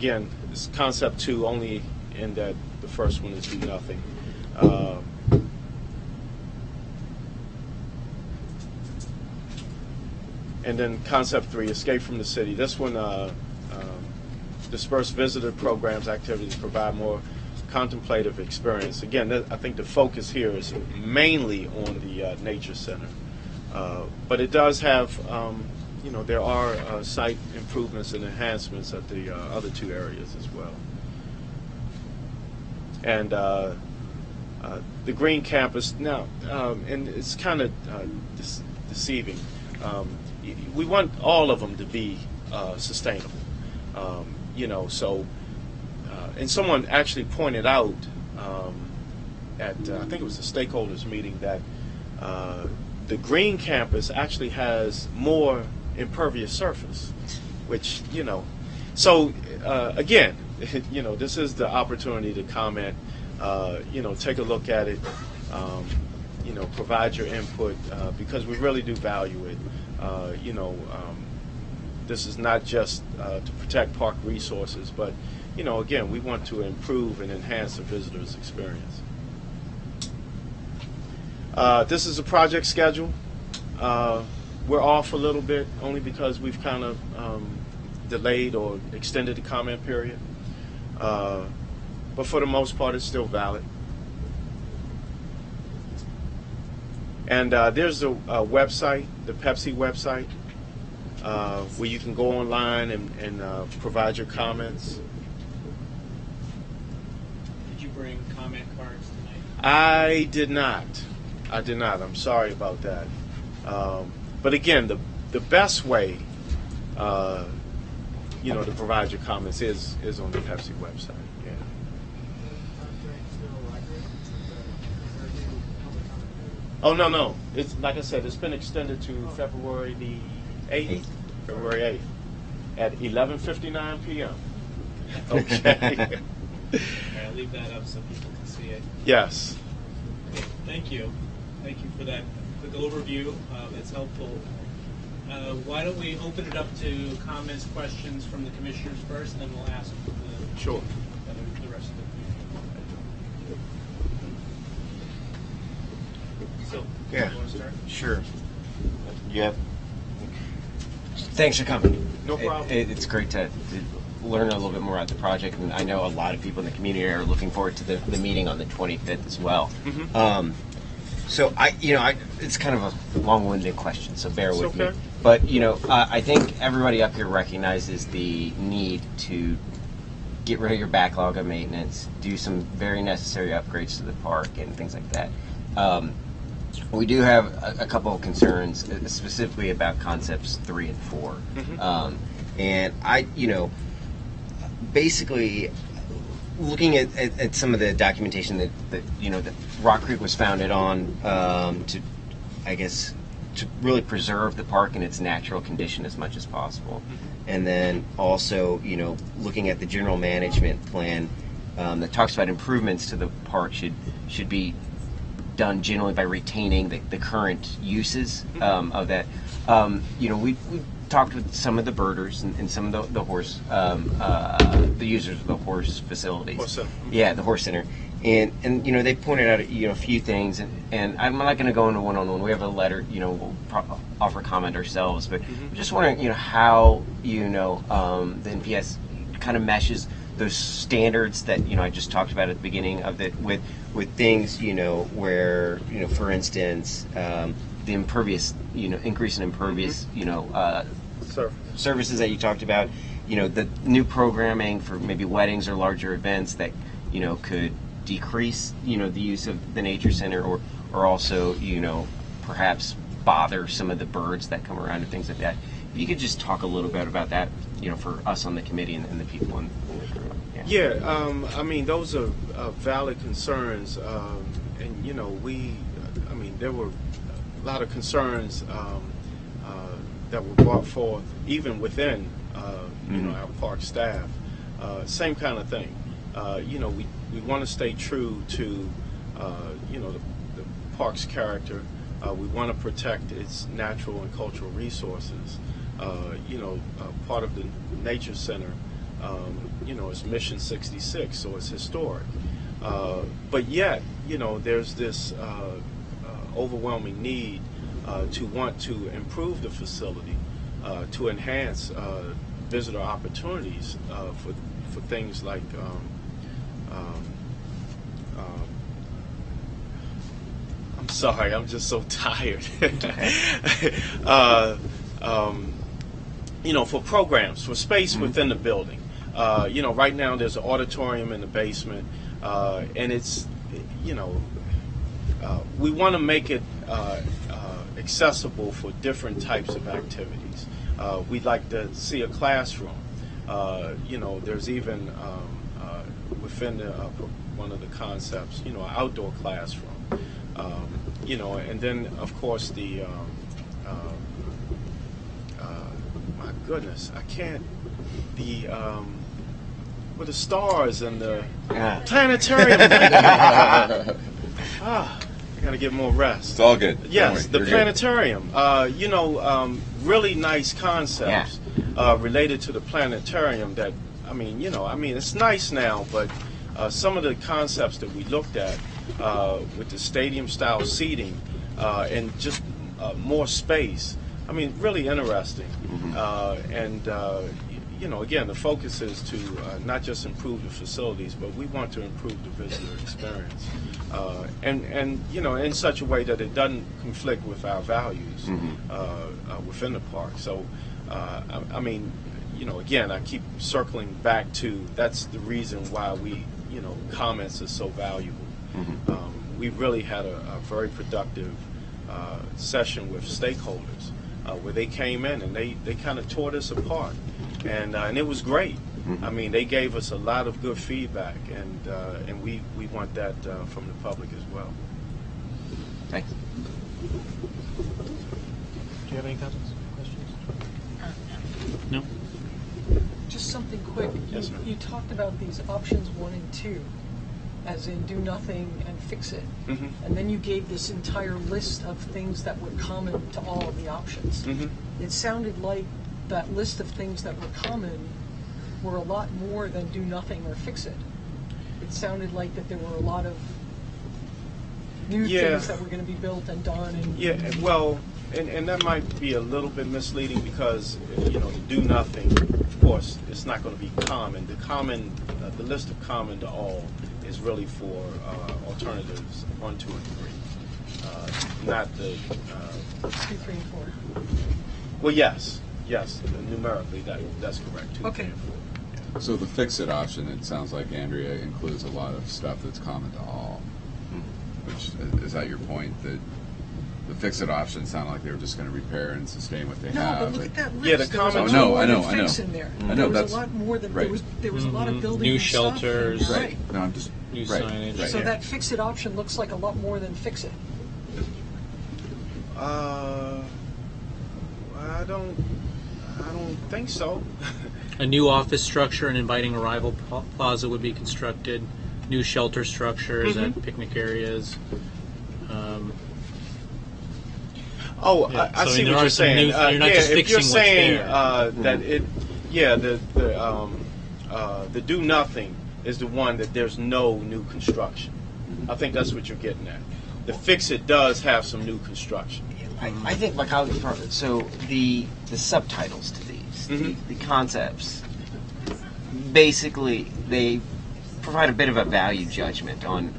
again, it's concept 2 only in that the first one is do nothing. And then concept 3, escape from the city. This one, disperse visitor programs, activities, provide more contemplative experience. Again, I think the focus here is mainly on the nature center. But it does have, there are site improvements and enhancements at the other 2 areas as well. And the green campus, now, and it's kind of deceiving. We want all of them to be sustainable, and someone actually pointed out at, I think it was the stakeholders meeting, that the green campus actually has more impervious surface, which, so again, this is the opportunity to comment, take a look at it, provide your input, because we really do value it. This is not just to protect park resources, but, again, we want to improve and enhance the visitor's experience. This is a project schedule. We're off a little bit only because we've kind of delayed or extended the comment period. But for the most part, it's still valid. And there's a website, the Pepsi website, where you can go online and provide your comments. Did you bring comment cards tonight? I did not. I'm sorry about that. But again, the best way, to provide your comments is on the Pepsi website. Yeah. Oh, no. It's like I said, it's been extended to February the 8th. February 8th at 11:59 p.m. Okay. I'll leave that up so people can see it. Yes. Okay, thank you. Thank you for that quick overview. It's helpful. Why don't we open it up to comments, questions from the commissioners first, and then we'll ask the rest of the community. So, yeah, you want to start? Sure. Yep. Thanks for coming. No problem. It's great to learn a little bit more about the project, and I know a lot of people in the community are looking forward to the meeting on the 25th as well. Mm-hmm. So it's kind of a long-winded question, so bear with me. But I think everybody up here recognizes the need to get rid of your backlog of maintenance, do some very necessary upgrades to the park, and things like that. We do have a couple of concerns, specifically about concepts 3 and 4. Mm-hmm. And basically, looking at some of the documentation that Rock Creek was founded on to really preserve the park in its natural condition as much as possible. Mm-hmm. And then also, looking at the general management plan that talks about improvements to the park should be done generally by retaining the current uses of that. We talked with some of the birders and some of the horse, the users of the horse facilities. Horse center. Yeah, the horse center. And they pointed out a few things, and I'm not going to go into one-on-one. We have a letter, we'll offer comment ourselves, but I'm just wondering, how the NPS kind of meshes those standards that I just talked about at the beginning of it with things where for instance the impervious increase in impervious services that you talked about, the new programming for maybe weddings or larger events that could decrease the use of the nature center or also perhaps bother some of the birds that come around and things like that. If you could just talk a little bit about that, for us on the committee and the people in the room. Yeah, those are valid concerns, and there were a lot of concerns that were brought forth even within our park staff. Same kind of thing. We want to stay true to the park's character. We want to protect its natural and cultural resources. Part of the nature center You know, it's Mission 66, so it's historic. But yet, you know, there's this overwhelming need to want to improve the facility, to enhance visitor opportunities for things like I'm sorry, I'm just so tired. You know, for programs, for space within the building. You know, right now there's an auditorium in the basement, and it's, you know, we want to make it accessible for different types of activities. We'd like to see a classroom. You know, there's even within one of the concepts, you know, an outdoor classroom. You know, and then of course the my goodness, I can't with the stars and the planetarium. I gotta get more rest. It's all good. Yes, the planetarium. You know, really nice concepts related to the planetarium. That I mean, you know, it's nice now, but some of the concepts that we looked at with the stadium-style seating and just more space. I mean, really interesting. And you know, again, the focus is to not just improve the facilities, but we want to improve the visitor experience, and you know, in such a way that it doesn't conflict with our values within the park. So, I mean, you know, again, I keep circling back to that's the reason why we, you know, comments are so valuable. We really had a very productive session with stakeholders where they came in and they kind of tore us apart. And it was great. I mean, they gave us a lot of good feedback, and we want that from the public as well. Thanks. Do you have any comments, questions? No. Just something quick. Yes, ma'am. You talked about these options 1 and 2, as in do nothing and fix it. And then you gave this entire list of things that were common to all of the options. It sounded like that list of things that were common were a lot more than do nothing or fix it. It sounded like that there were a lot of new things that were going to be built and done. And Well, and that might be a little bit misleading because, you know, do nothing, of course, it's not going to be common. The list of common to all is really for alternatives 1, 2, and 3, not the 2, 3, and 4. Well, yes, numerically that's correct. 2, Okay. 3, and 4. So the fix-it option, it sounds like, Andrea, includes a lot of stuff that's common to all. Which, is that your point, that the fix-it option sounded like they were just going to repair and sustain what they No, have? but look at that list. Yeah, the There was a common- lot No, more I know, than I know. fix in there. I know, There was that's a lot more than right. there was a lot of building New and stuff in there. shelters. Right. No, I'm just New right, signage. right. So that fix it option looks like a lot more than fix it. I don't think so. A new office structure and inviting arrival plaza would be constructed. New shelter structures and picnic areas. I So, see there what are you're some saying. new- you're not just if fixing you're what's saying there. that the do nothing is the one that there's no new construction. I think that's what you're getting at. The fix it does have some new construction. I think like how so the subtitles to these, the concepts, basically they provide a bit of a value judgment on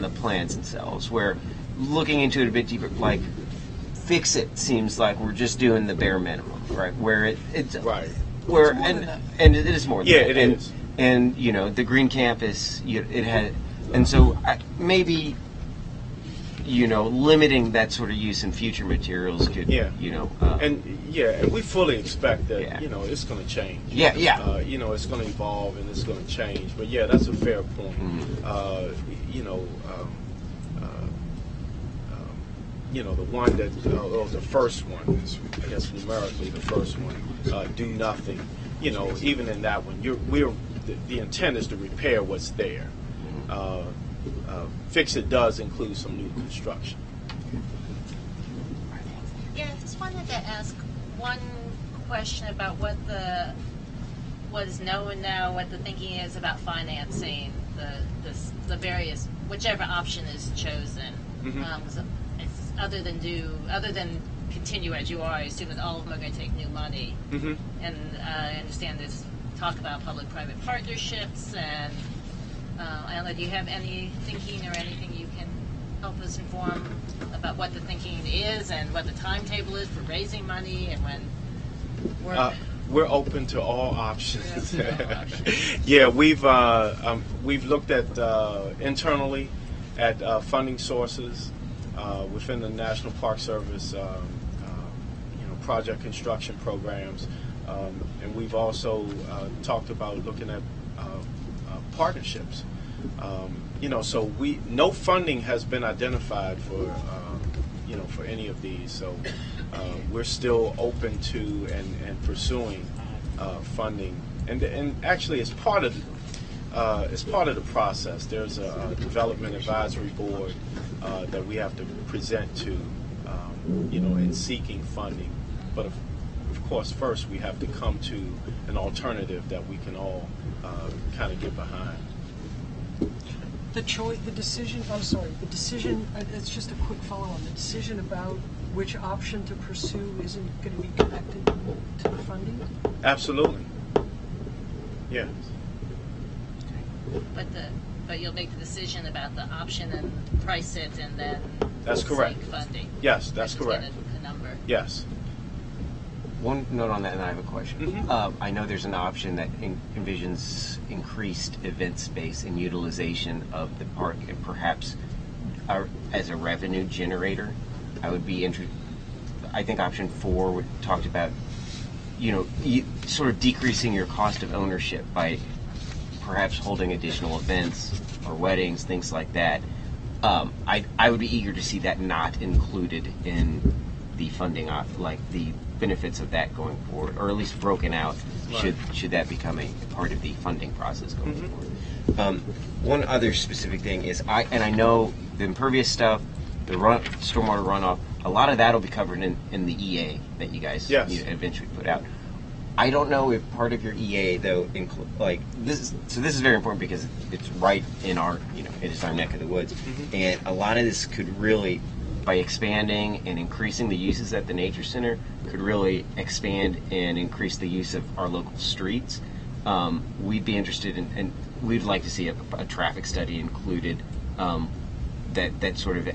the plans themselves. Where looking into it a bit deeper, like fix it seems like we're just doing the bare minimum, right? Where it's Right. where It's more than that. and it is more than Yeah, that. it and, is. And you know the green campus, it had, and so maybe. You know, limiting that sort of use in future materials could, you know, And we fully expect that, Yeah. you know, it's going to change. Yeah. You know, it's going to evolve and it's going to change. But yeah, that's a fair point. You know, the one that, the first one, I guess numerically the first one, do nothing. You know, even in that one, the intent is to repair what's there. Fix it does include some new construction. Yeah, I just wanted to ask one question about what the was known now what the thinking is about financing the various, whichever option is chosen. So it's, other than continue as you are, I assume that all of them are going to take new money. And I understand there's talk about public-private partnerships, and I don't know, do you have any thinking or anything you can help us inform about what the thinking is and what the timetable is for raising money and when we're open to all options. Yeah, we've looked at internally at funding sources within the National Park Service, project construction programs, and we've also talked about looking at partnerships. So no funding has been identified for for any of these. So we're still open to and pursuing funding, and actually as part of the process, there's a development advisory board that we have to present to, in seeking funding. But of course, first we have to come to an alternative that we can all kind of get behind. The decision, it's just a quick follow-on. The decision about which option to pursue isn't going to be connected to the funding? Absolutely. Yes. But you'll make the decision about the option and price it, and then that's correct. Seek funding. Yes, that's correct. A number. Yes. One note on that, and I have a question. I know there's an option that envisions increased event space and utilization of the park, and perhaps as a revenue generator. I would be interested. I think option 4 talked about, sort of decreasing your cost of ownership by perhaps holding additional events or weddings, things like that. I would be eager to see that not included in the funding, like the benefits of that going forward, or at least broken out. Right. Should that become a part of the funding process going forward? One other specific thing is, I know the impervious stuff, the stormwater runoff, a lot of that will be covered in the EA that you guys eventually put out. I don't know if part of your EA though this is very important because it's right in our it is our neck of the woods, and a lot of this could really, by expanding and increasing the uses at the nature center, could really expand and increase the use of our local streets. We'd be interested in, and we'd like to see a traffic study included that sort of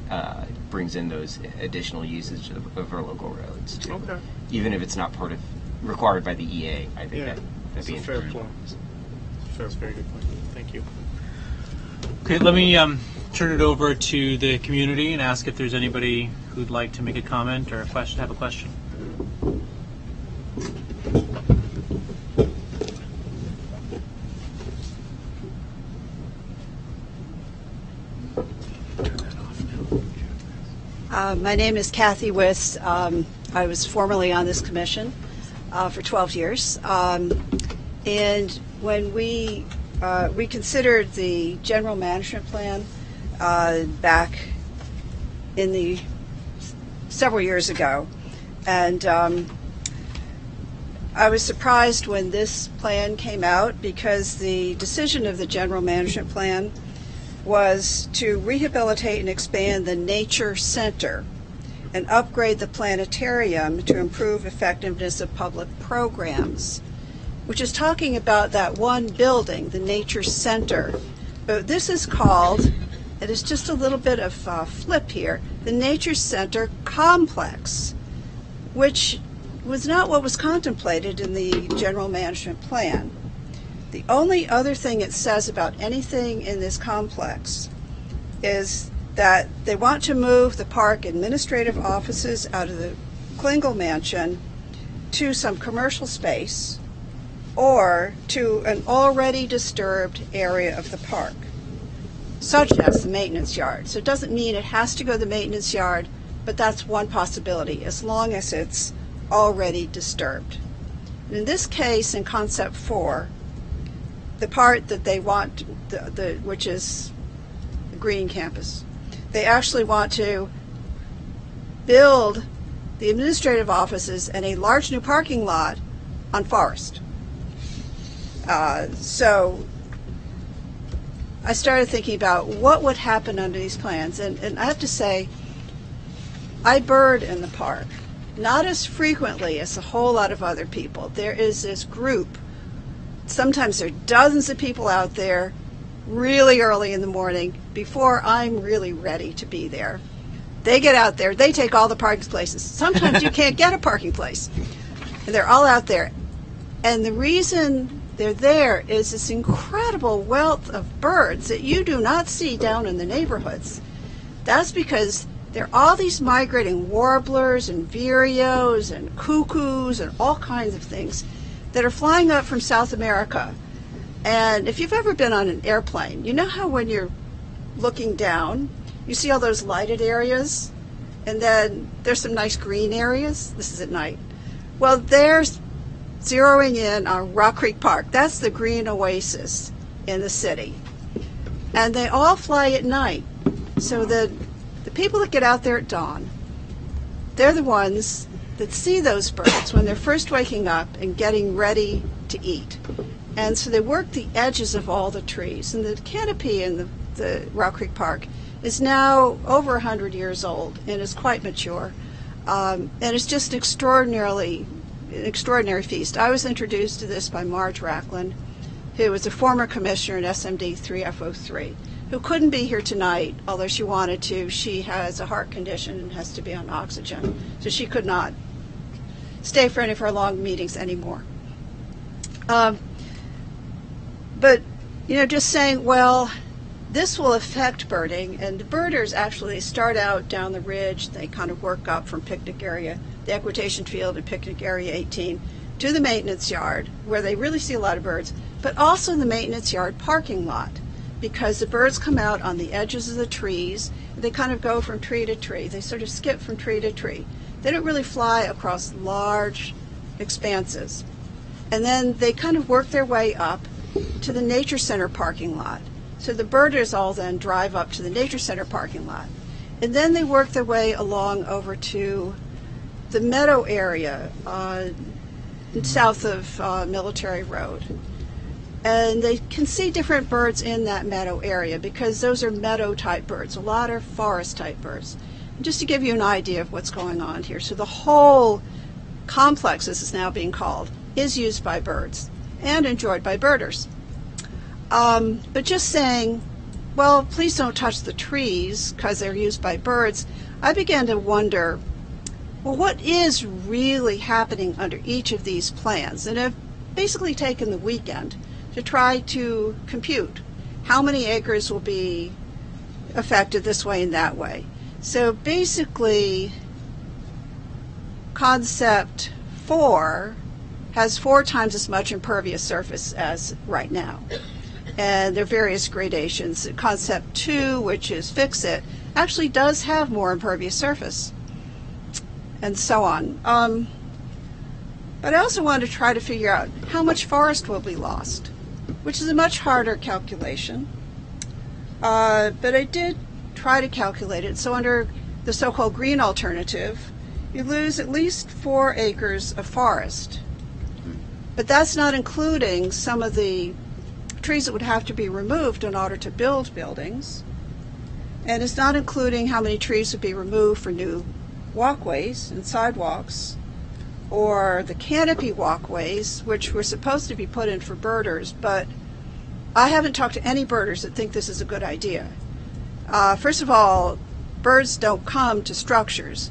brings in those additional uses of our local roads too. Okay. Even if it's not required by the EA, I think that'd be a fair point. That's a very good point. Thank you. Okay, let me turn it over to the community and ask if there's anybody who'd like to make a comment or have a question. My name is Kathy Wist. I was formerly on this commission for 12 years. And when we considered the general management plan back in several years ago, and I was surprised when this plan came out, because the decision of the general management plan was to rehabilitate and expand the nature center and upgrade the planetarium to improve effectiveness of public programs, which is talking about that one building, the nature center. But this is called, it is just a little bit of flip here, the Nature Center Complex, which was not what was contemplated in the general management plan. The only other thing it says about anything in this complex is that they want to move the park administrative offices out of the Klingel Mansion to some commercial space or to an already disturbed area of the park, such as the maintenance yard. So it doesn't mean it has to go to the maintenance yard, but that's one possibility, as long as it's already disturbed. And in this case, in Concept 4, the part that they want, which is the green campus, they actually want to build the administrative offices and a large new parking lot on Forest. So I started thinking about what would happen under these plans. And I have to say, I bird in the park, not as frequently as a whole lot of other people. There is this group. Sometimes there are dozens of people out there really early in the morning before I'm really ready to be there. They get out there. They take all the parking places. Sometimes you can't get a parking place. And they're all out there. And the reason they're there is this incredible wealth of birds that you do not see down in the neighborhoods. That's because there are all these migrating warblers and vireos and cuckoos and all kinds of things that are flying up from South America. And if you've ever been on an airplane, you know how when you're looking down, you see all those lighted areas, and then there's some nice green areas. This is at night. Well, there's zeroing in on Rock Creek Park. That's the green oasis in the city. And they all fly at night. So the people that get out there at dawn, they're the ones that see those birds when they're first waking up and getting ready to eat. And so they work the edges of all the trees. And the canopy in the Rock Creek Park is now over 100 years old and is quite mature. And it's just an extraordinary feast. I was introduced to this by Marge Racklin, who was a former commissioner in SMD 3F03, who couldn't be here tonight, although she wanted to. She has a heart condition and has to be on oxygen, so she could not stay for any of her long meetings anymore. But, just saying, well, this will affect birding, and the birders actually start out down the ridge. They kind of work up from picnic area, the equitation field and picnic area 18, to the maintenance yard, where they really see a lot of birds, but also the maintenance yard parking lot, because the birds come out on the edges of the trees. They kind of go from tree to tree. They sort of skip from tree to tree. They don't really fly across large expanses. And then they kind of work their way up to the Nature Center parking lot. So the birders all then drive up to the Nature Center parking lot. And then they work their way along over to the meadow area south of Military Road. And they can see different birds in that meadow area because those are meadow-type birds. A lot are forest-type birds. And just to give you an idea of what's going on here. So the whole complex, as it's now being called, is used by birds and enjoyed by birders. But just saying, well, please don't touch the trees because they're used by birds, I began to wonder, well, what is really happening under each of these plans? And I've basically taken the weekend to try to compute how many acres will be affected this way and that way. So basically, concept 4 has 4 times as much impervious surface as right now. And there are various gradations. Concept 2, which is fix it, actually does have more impervious surface, and so on. But I also wanted to try to figure out how much forest will be lost, which is a much harder calculation. But I did try to calculate it. So under the so-called green alternative, you lose at least 4 acres of forest. But that's not including some of the trees that would have to be removed in order to build buildings. And it's not including how many trees would be removed for new walkways and sidewalks, or the canopy walkways, which were supposed to be put in for birders, but I haven't talked to any birders that think this is a good idea. First of all, birds don't come to structures.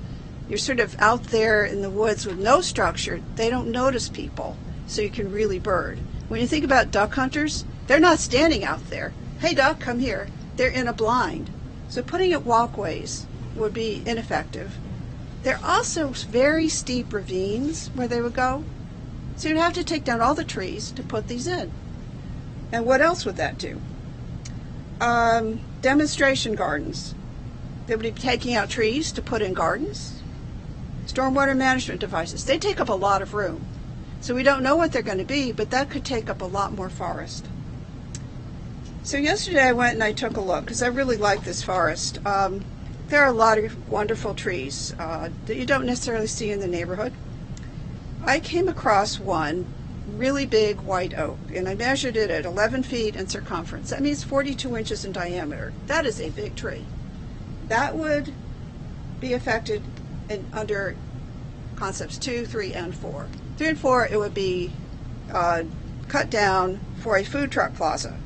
You're sort of out there in the woods with no structure. They don't notice people, so you can really bird. When you think about duck hunters, they're not standing out there. Hey, duck, come here. They're in a blind. So putting it walkways would be ineffective. There are also very steep ravines where they would go. So you'd have to take down all the trees to put these in. And what else would that do? Demonstration gardens. They would be taking out trees to put in gardens. Stormwater management devices. They take up a lot of room. So we don't know what they're going to be, but that could take up a lot more forest. So yesterday I went and I took a look because I really like this forest. There are a lot of wonderful trees that you don't necessarily see in the neighborhood. I came across one really big white oak, and I measured it at 11 feet in circumference. That means 42 inches in diameter. That is a big tree. That would be affected under concepts 2, 3, and 4. 3 and 4, it would be cut down for a food truck plaza.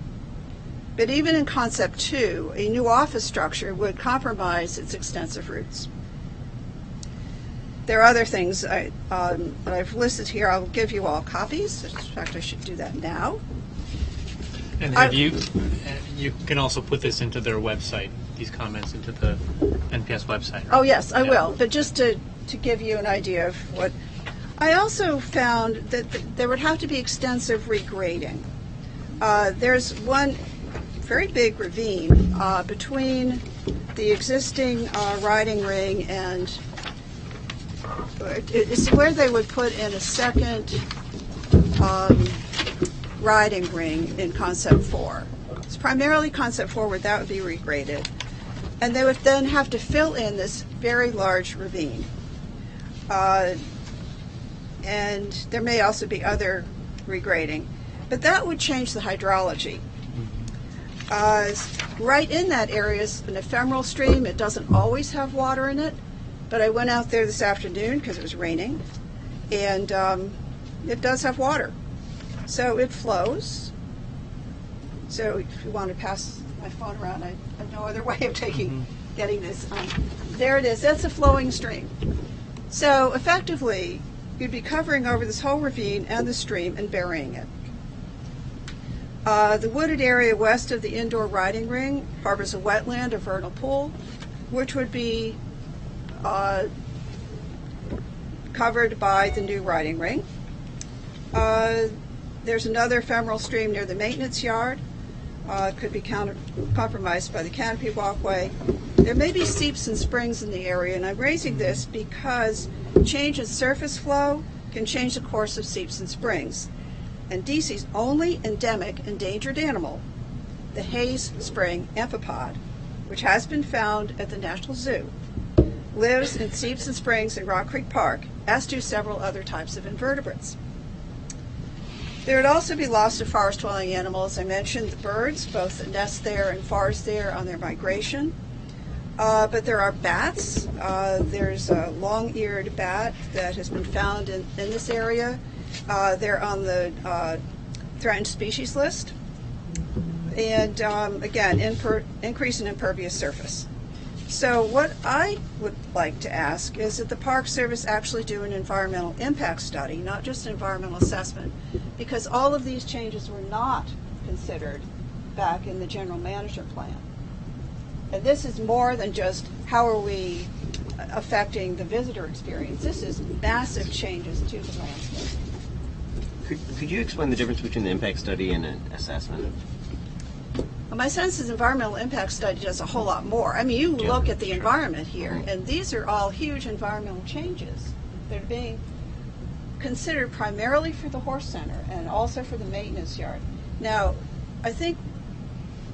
But even in concept 2, a new office structure would compromise its extensive roots. There are other things that I've listed here. I'll give you all copies. In fact, I should do that now. And have you can also put this into their website, these comments into the NPS website. Right? Oh, yes, I will. But just to give you an idea of what... I also found that there would have to be extensive regrading. There's one very big ravine between the existing riding ring and... It's where they would put in a second riding ring in Concept 4. It's primarily Concept 4 where that would be regraded. And they would then have to fill in this very large ravine. And there may also be other regrading. But that would change the hydrology. Right in that area is an ephemeral stream. It doesn't always have water in it. But I went out there this afternoon because it was raining, and it does have water. So it flows. So if you want to pass my phone around, I have no other way of getting this. There it is. That's a flowing stream. So effectively, you'd be covering over this whole ravine and the stream and burying it. The wooded area west of the indoor riding ring harbors a wetland, a vernal pool, which would be covered by the new riding ring. There's another ephemeral stream near the maintenance yard. Could be compromised by the canopy walkway. There may be seeps and springs in the area, and I'm raising this because change in surface flow can change the course of seeps and springs. And DC's only endemic endangered animal, the Hayes Spring amphipod, which has been found at the National Zoo, lives in seeps and springs in Rock Creek Park, as do several other types of invertebrates. There would also be loss of forest-dwelling animals. I mentioned the birds, both that nest there and forage there on their migration. But there are bats. There's a long-eared bat that has been found in this area. They're on the threatened species list. And again, increase in impervious surface. So what I would like to ask is that the Park Service actually do an environmental impact study, not just an environmental assessment, because all of these changes were not considered back in the general management plan. And this is more than just how are we affecting the visitor experience. This is massive changes to the landscape. Could you explain the difference between the impact study and an assessment? Well, my sense is environmental impact study does a whole lot more. I mean, you look at the environment here, and these are all huge environmental changes that are being considered primarily for the horse center and also for the maintenance yard. Now, I think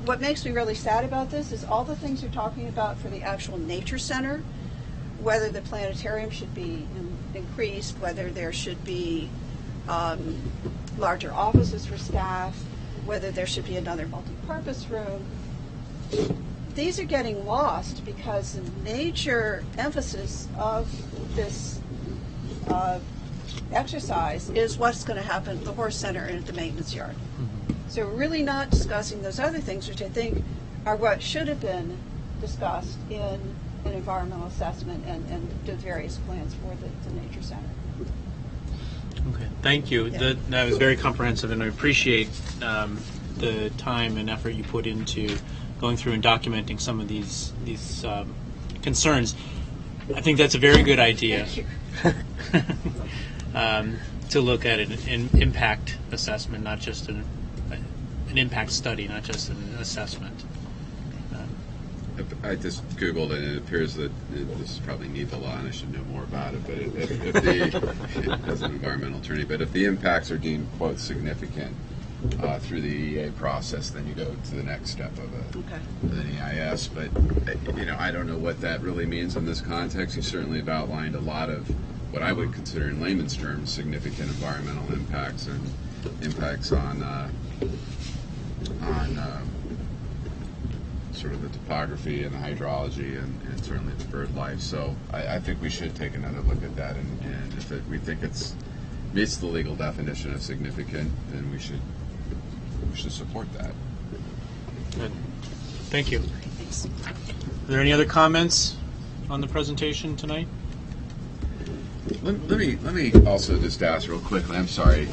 what makes me really sad about this is all the things you're talking about for the actual nature center, whether the planetarium should be increased, whether there should be larger offices for staff, whether there should be another multi-purpose room. These are getting lost because the major emphasis of this exercise is what's going to happen at the horse center and at the maintenance yard. So we're really not discussing those other things, which I think are what should have been discussed in an environmental assessment and the various plans for the nature center. Okay, thank you. Yeah. That was very comprehensive, and I appreciate the time and effort you put into going through and documenting some of these concerns. I think that's a very good idea. To look at an impact assessment, not just an impact study, not just an assessment. I just Googled it, and it appears that this is probably NEPA law, and I should know more about it, but if as an environmental attorney, but if the impacts are deemed, quote, significant through the EA process, then you go to the next step of an EIS. But, I don't know what that really means in this context. You certainly have outlined a lot of what I would consider in layman's terms significant environmental impacts and impacts on sort of the topography and the hydrology and certainly the bird life. So I think we should take another look at that, and if we think it's meets the legal definition of significant, then we should support that. Good. Thank you. Are there any other comments on the presentation tonight? Let me also just ask real quickly. I'm sorry.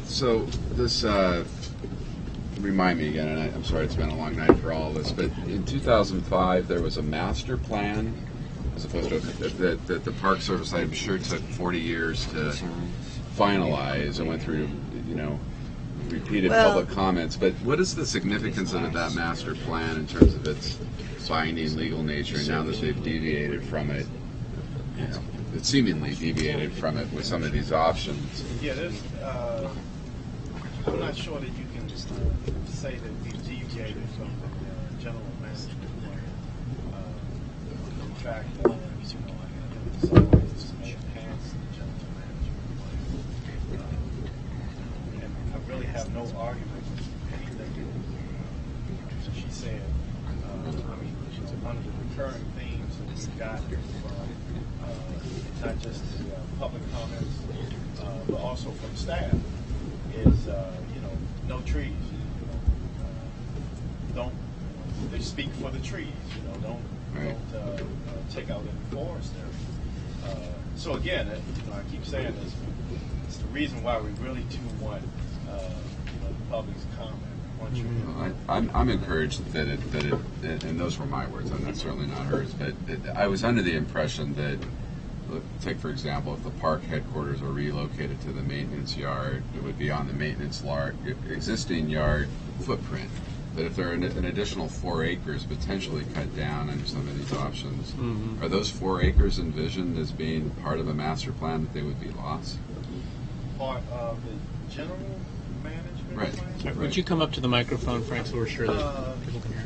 So this remind me again, and I'm sorry it's been a long night for all of us. But in 2005, there was a master plan, as opposed to that the Park Service, I'm sure, took 40 years to finalize and went through, repeated public comments. But what is the significance of that master plan in terms of its binding legal nature? And now that they've deviated from it, it's seemingly deviated from it with some of these options. Yeah, I'm not sure that you can say that we deviated from the general management plan. In fact, I think in some ways enhanced the general management plan. And I really have no argument with anything that she said. Under the recurring themes that we've got from not just the public comments, but also from staff, is no trees. Don't they speak for the trees? Don't take out any forest area. So again, I keep saying this. It's the reason why we really do want the public's comment. I'm encouraged that it, and those were my words, and that's certainly not hers, but I was under the impression that, take for example, if the park headquarters are relocated to the maintenance yard, it would be on the maintenance existing yard footprint. But if there are an additional 4 acres potentially cut down under some of these options, are those 4 acres envisioned as being part of a master plan that they would be lost? Part of the general management Right. plan? Right. Would you come up to the microphone, Frank, so we're sure that people can hear?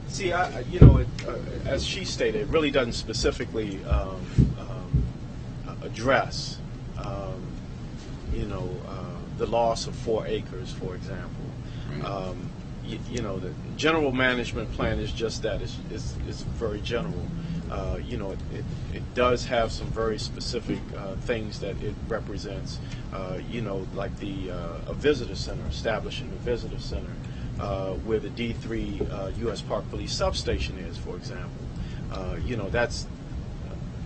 See, as she stated, it really doesn't specifically address, the loss of 4 acres, for example. Right. The general management plan is just that. It's very general. It does have some very specific things that it represents. Like a visitor center, establishing a visitor center. Where the D3 U.S. Park Police substation is, for example. That's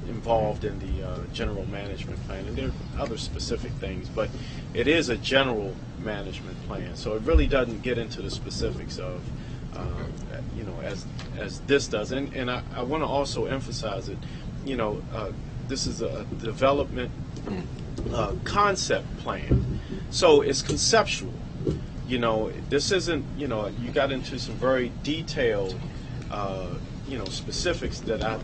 involved in the general management plan, and there are other specific things, but it is a general management plan, so it really doesn't get into the specifics of, as this does. And I want to also emphasize that, this is a development concept plan, so it's conceptual. This isn't, you got into some very detailed, specifics that I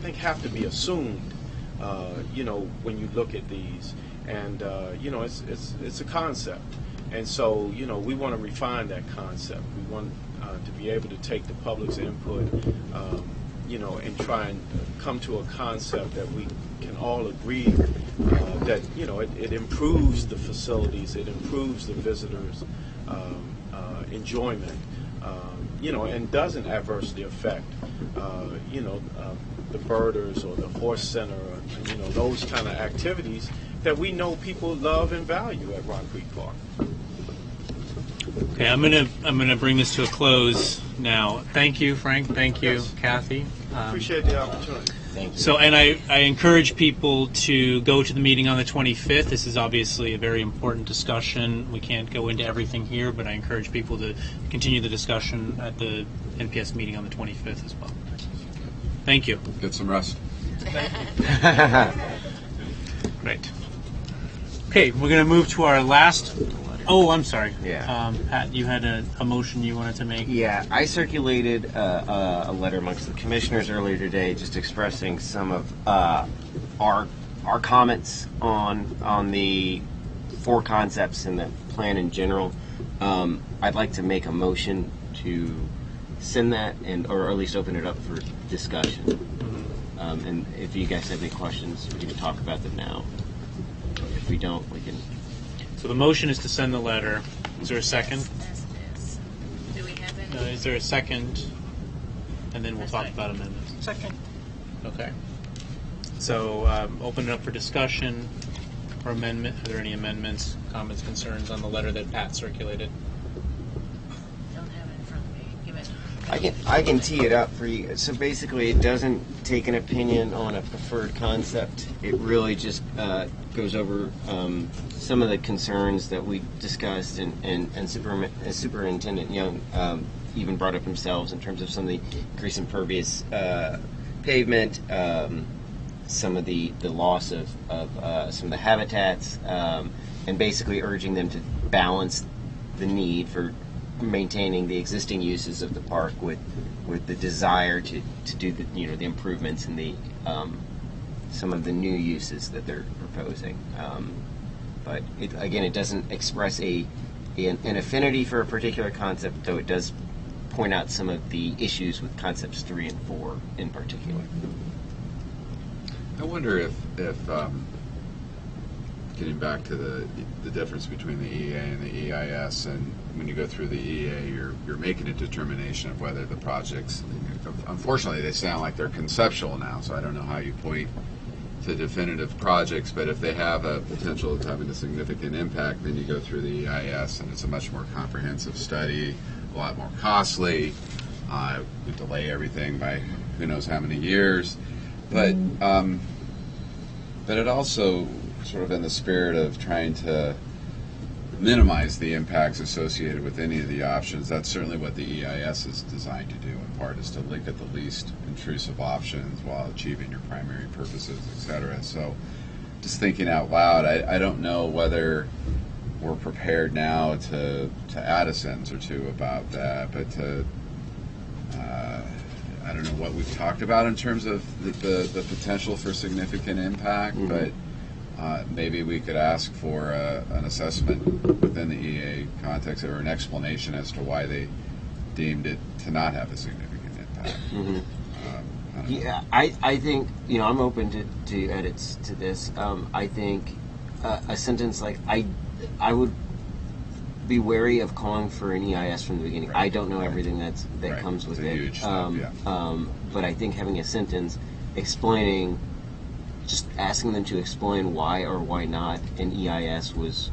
think have to be assumed, when you look at these. And, it's a concept. And so, we want to refine that concept. We want to be able to take the public's input, and try and come to a concept that we can all agree that, it improves the facilities, it improves the visitors' enjoyment, and doesn't adversely affect, the birders or the horse center, or, those kind of activities that we know people love and value at Rock Creek Park. Okay, I'm gonna bring this to a close now. Thank you, Frank. Thank you, Yes. Kathy. Appreciate the opportunity. Thank you. So, and I encourage people to go to the meeting on the 25th. This is obviously a very important discussion. We can't go into everything here, but I encourage people to continue the discussion at the NPS meeting on the 25th as well. Thank you. Get some rest. Great. Okay, we're going to move to our last. Oh, I'm sorry. Yeah. Pat, you had a motion you wanted to make. Yeah, I circulated a letter amongst the commissioners earlier today, just expressing some of our comments on the 4 concepts in the plan in general. I'd like to make a motion to send that or at least open it up for discussion. And if you guys have any questions, we can talk about them now. If we don't, we can. So the motion is to send the letter. Is there a second? As it is. Do we have any? Is there a second? And then we'll That's talk right. about amendments. Second. Okay. So open it up for discussion or amendment. Are there any amendments, comments, concerns on the letter that Pat circulated? Don't have it in front of me. Give it. I can tee it up for you. So basically, it doesn't take an opinion on a preferred concept. It really just goes over some of the concerns that we discussed, and Superintendent Young even brought up themselves in terms of some of the increase in impervious pavement, some of the loss of some of the habitats, and basically urging them to balance the need for maintaining the existing uses of the park with the desire to do the improvements and the some of the new uses that they're proposing. But it doesn't express an affinity for a particular concept, though it does point out some of the issues with concepts 3 and 4 in particular. I wonder if getting back to the difference between the EA and the EIS, and when you go through the EA, you're making a determination of whether the projects, unfortunately, they sound like they're conceptual now, so I don't know how you point to definitive projects, but if they have a potential of having a significant impact, then you go through the EIS, and it's a much more comprehensive study, a lot more costly. We delay everything by who knows how many years, but it also, sort of in the spirit of trying to minimize the impacts associated with any of the options, that's certainly what the EIS is designed to do, in part, is to look at the least intrusive options while achieving your primary purposes, etc. So just thinking out loud, I don't know whether we're prepared now to add a sentence or two about that, but I don't know what we've talked about in terms of the potential for significant impact, but maybe we could ask for an assessment within the EA context, or an explanation as to why they deemed it to not have a significant impact. I think, I'm open to edits to this. I think a sentence like, I would be wary of calling for an EIS from the beginning. Right. I don't know everything that Right. comes with It's a it. huge step, yeah. But I think having a sentence explaining, just asking them to explain why or why not an EIS was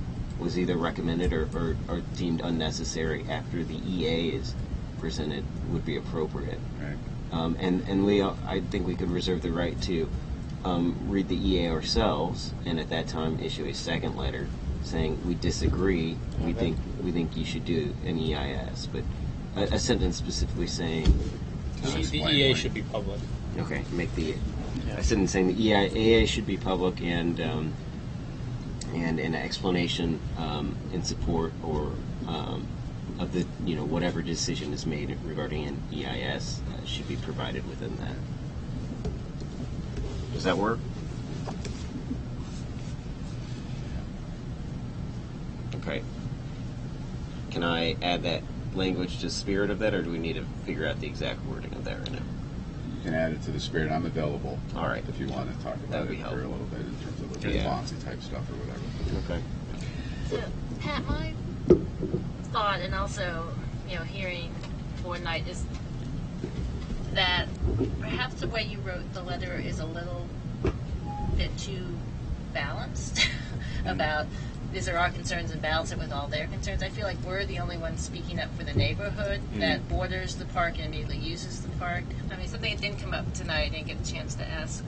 either recommended or deemed unnecessary after the EA is presented would be appropriate. Right. And Leo, I think we could reserve the right to read the EA ourselves, and at that time issue a second letter saying we disagree. We think you should do an EIS, but a sentence specifically saying. The EA should be public. Okay, make the a sentence saying the EA should be public, and an explanation in support or of the whatever decision is made regarding an EIS should be provided within that. Does that work? Okay. Can I add that language to the spirit of that, or do we need to figure out the exact wording of that right now? You can add it to the spirit. I'm available. All right. If you want to talk about That'd be it for a helpful. little bit in terms of the Yeah. responsive type stuff or whatever. Okay. So, Pat, my thought, and also, hearing for night, is that perhaps the way you wrote the letter is a little bit too balanced about these are our concerns and balance it with all their concerns. I feel like we're the only ones speaking up for the neighborhood that borders the park and immediately uses the park. I mean, something that didn't come up tonight, I didn't get a chance to ask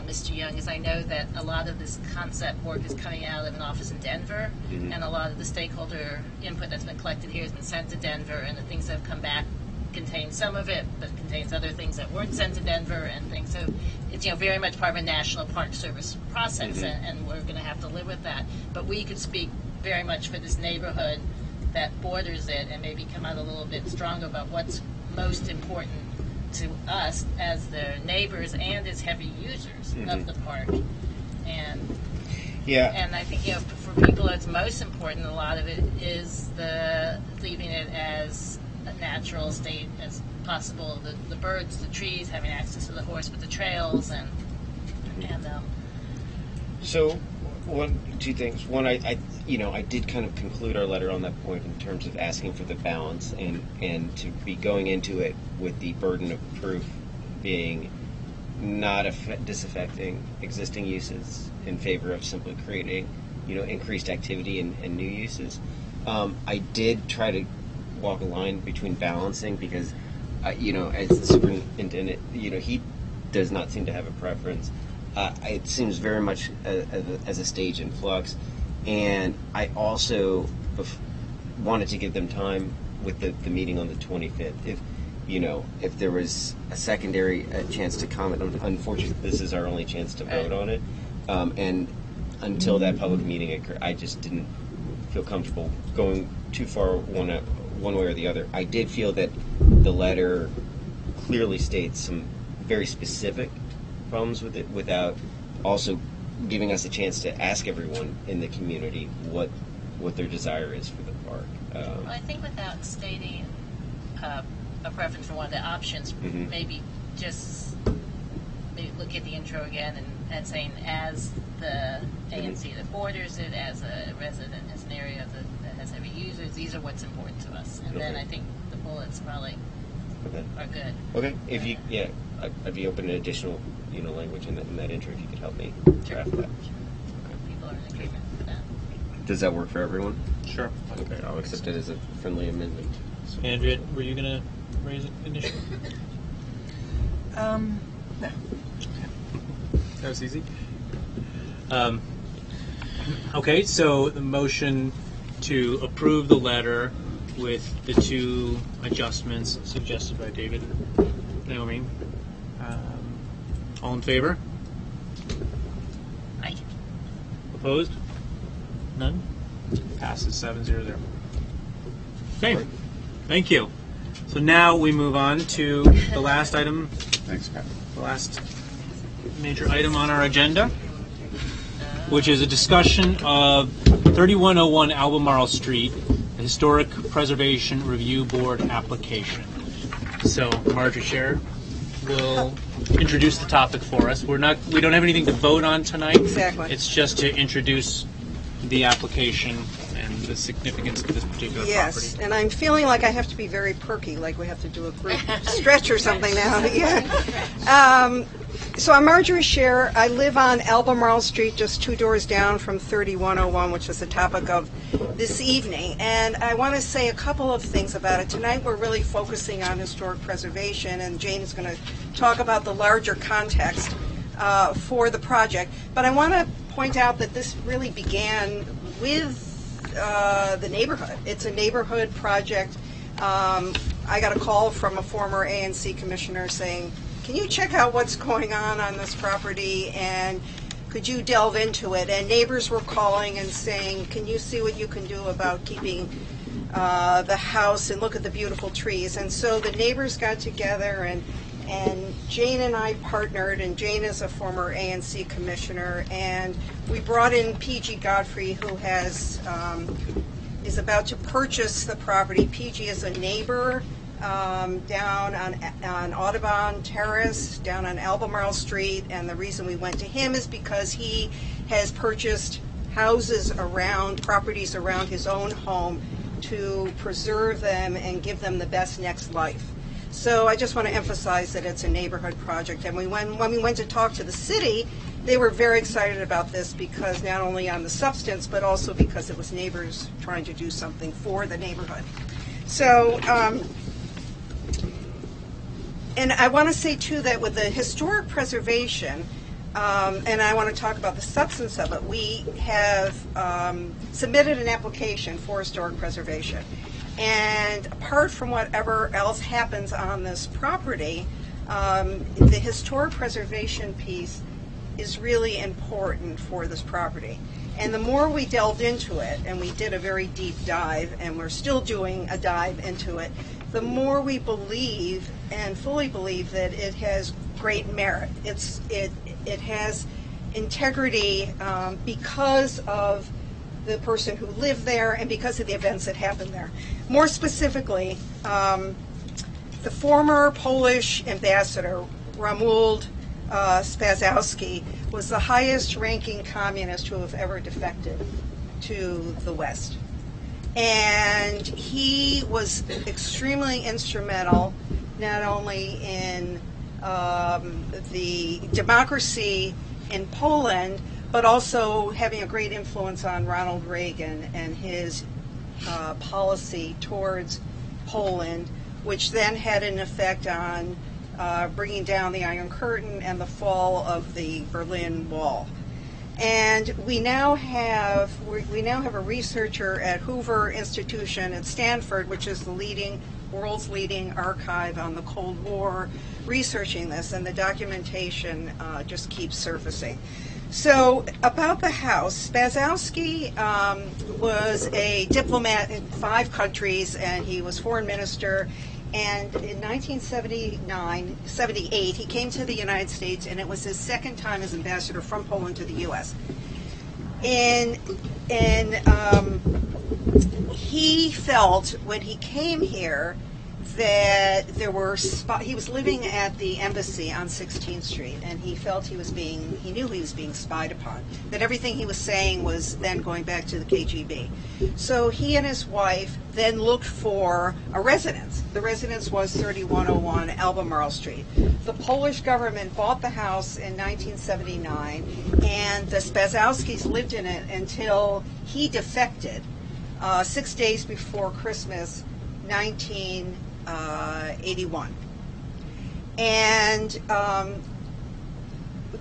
Mr. Young, is I know that a lot of this concept work is coming out of an office in Denver, and a lot of the stakeholder input that's been collected here has been sent to Denver, and the things that have come back contain some of it, but contains other things that weren't sent to Denver and things. So it's very much part of a National Park Service process, and we're going to have to live with that. But we could speak very much for this neighborhood that borders it, and maybe come out a little bit stronger about what's most important to us as their neighbors and as heavy users of the park. And I think for people it's most important. A lot of it is the leaving it as a natural state as possible. The birds, the trees, having access to the horse with the trails, and So, two things. One, I did kind of conclude our letter on that point in terms of asking for the balance and to be going into it with the burden of proof being not disaffecting existing uses in favor of simply creating, increased activity and new uses. I did try to walk a line between balancing because, as the superintendent, he does not seem to have a preference. It seems very much as a stage in flux, and I also wanted to give them time with the meeting on the 25th. If there was a secondary chance to comment, unfortunately, this is our only chance to vote on it, and until that public meeting occurred, I just didn't feel comfortable going too far one way or the other. I did feel that the letter clearly states some very specific problems with it without also giving us a chance to ask everyone in the community what their desire is for the park. Well, I think without stating a preference for one of the options, maybe just look at the intro again and saying as the ANC that borders it, as a resident, as an area that has heavy users, these are what's important to us. And then I think the bullets probably are good. Okay, I'd be open to additional language in that intro if you could help me draft that. Okay. People are in agreement with that. Does that work for everyone? Sure. Okay, I'll accept it as a friendly amendment. Andrea, were you going to raise an issue? No. That was easy. Okay, so the motion to approve the letter with the two adjustments suggested by David and Naomi. All in favor? Aye. Opposed? None? Passes 7-0. Okay, thank you. So now we move on to the last item, Thanks, Pat. the last major item on our agenda, which is a discussion of 3101 Albemarle Street, the Historic Preservation Review Board application. So Marjorie Scher will introduce the topic for us. We don't have anything to vote on tonight. Exactly. It's just to introduce the application and the significance of this particular Yes, property. and I'm feeling like I have to be very perky, like we have to do a group stretch or something now. Yeah. So I'm Marjorie Scher. I live on Albemarle Street, just 2 doors down from 3101, which is the topic of this evening. And I want to say a couple of things about it. Tonight we're really focusing on historic preservation, and Jane is going to talk about the larger context for the project. But I want to point out that this really began with the neighborhood. It's a neighborhood project. I got a call from a former ANC commissioner saying, can you check out what's going on this property, and could you delve into it? And neighbors were calling and saying, can you see what you can do about keeping the house, and look at the beautiful trees? And so the neighbors got together, and Jane and I partnered, and Jane is a former ANC commissioner, and we brought in PG Godfrey, who is about to purchase the property. PG is a neighbor down on Audubon Terrace, down on Albemarle Street, and the reason we went to him is because he has purchased properties around his own home to preserve them and give them the best next life. So I just want to emphasize that it's a neighborhood project. And when we went to talk to the city, they were very excited about this, because not only on the substance, but also because it was neighbors trying to do something for the neighborhood. So, and I want to say, too, that with the historic preservation, and I want to talk about the substance of it, we have submitted an application for historic preservation. And apart from whatever else happens on this property, the historic preservation piece is really important for this property. And the more we delved into it, and we did a very deep dive, and we're still doing a dive into it, the more we believe and fully believe that it has great merit. It has integrity because of the person who lived there and because of the events that happened there. More specifically, the former Polish ambassador, Romuald Spazowski, was the highest-ranking communist who have ever defected to the West. And he was extremely instrumental not only in the democracy in Poland, but also having a great influence on Ronald Reagan and his policy towards Poland, which then had an effect on bringing down the Iron Curtain and the fall of the Berlin Wall. And we now have a researcher at Hoover Institution at Stanford, which is the world's leading archive on the Cold War, researching this, and the documentation just keeps surfacing. So about the House, Spazowski was a diplomat in 5 countries, and he was foreign minister. And in 1978, he came to the United States, and it was his second time as ambassador from Poland to the U.S. And he felt when he came here that he was living at the embassy on 16th Street, and he felt he knew he was being spied upon, that everything he was saying was then going back to the KGB. So he and his wife then looked for a residence. The residence was 3101 Albemarle Street. The Polish government bought the house in 1979, and the Spazowskis lived in it until he defected 6 days before Christmas, 1981. And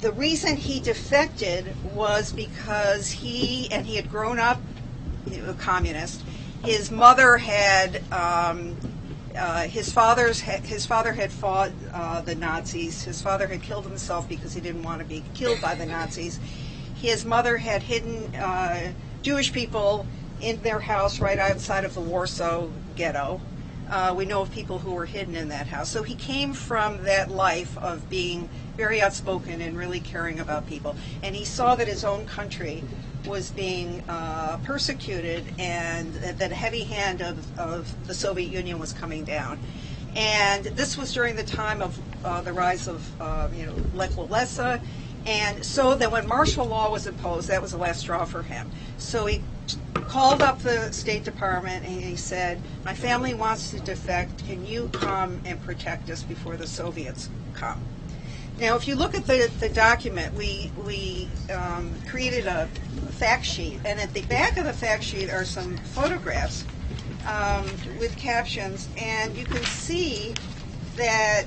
the reason he defected was because he had grown up a communist. His mother had his father had fought the Nazis. His father had killed himself because he didn't want to be killed by the Nazis. His mother had hidden Jewish people in their house right outside of the Warsaw Ghetto. We know of people who were hidden in that house. So he came from that life of being very outspoken and really caring about people. And he saw that his own country was being persecuted, and that a heavy hand of the Soviet Union was coming down. And this was during the time of the rise of Lech Walesa. And so that when martial law was imposed, that was the last straw for him. So he called up the State Department and he said, "My family wants to defect. Can you come and protect us before the Soviets come?" Now, if you look at the document, we created a fact sheet, and at the back of the fact sheet are some photographs with captions, and you can see that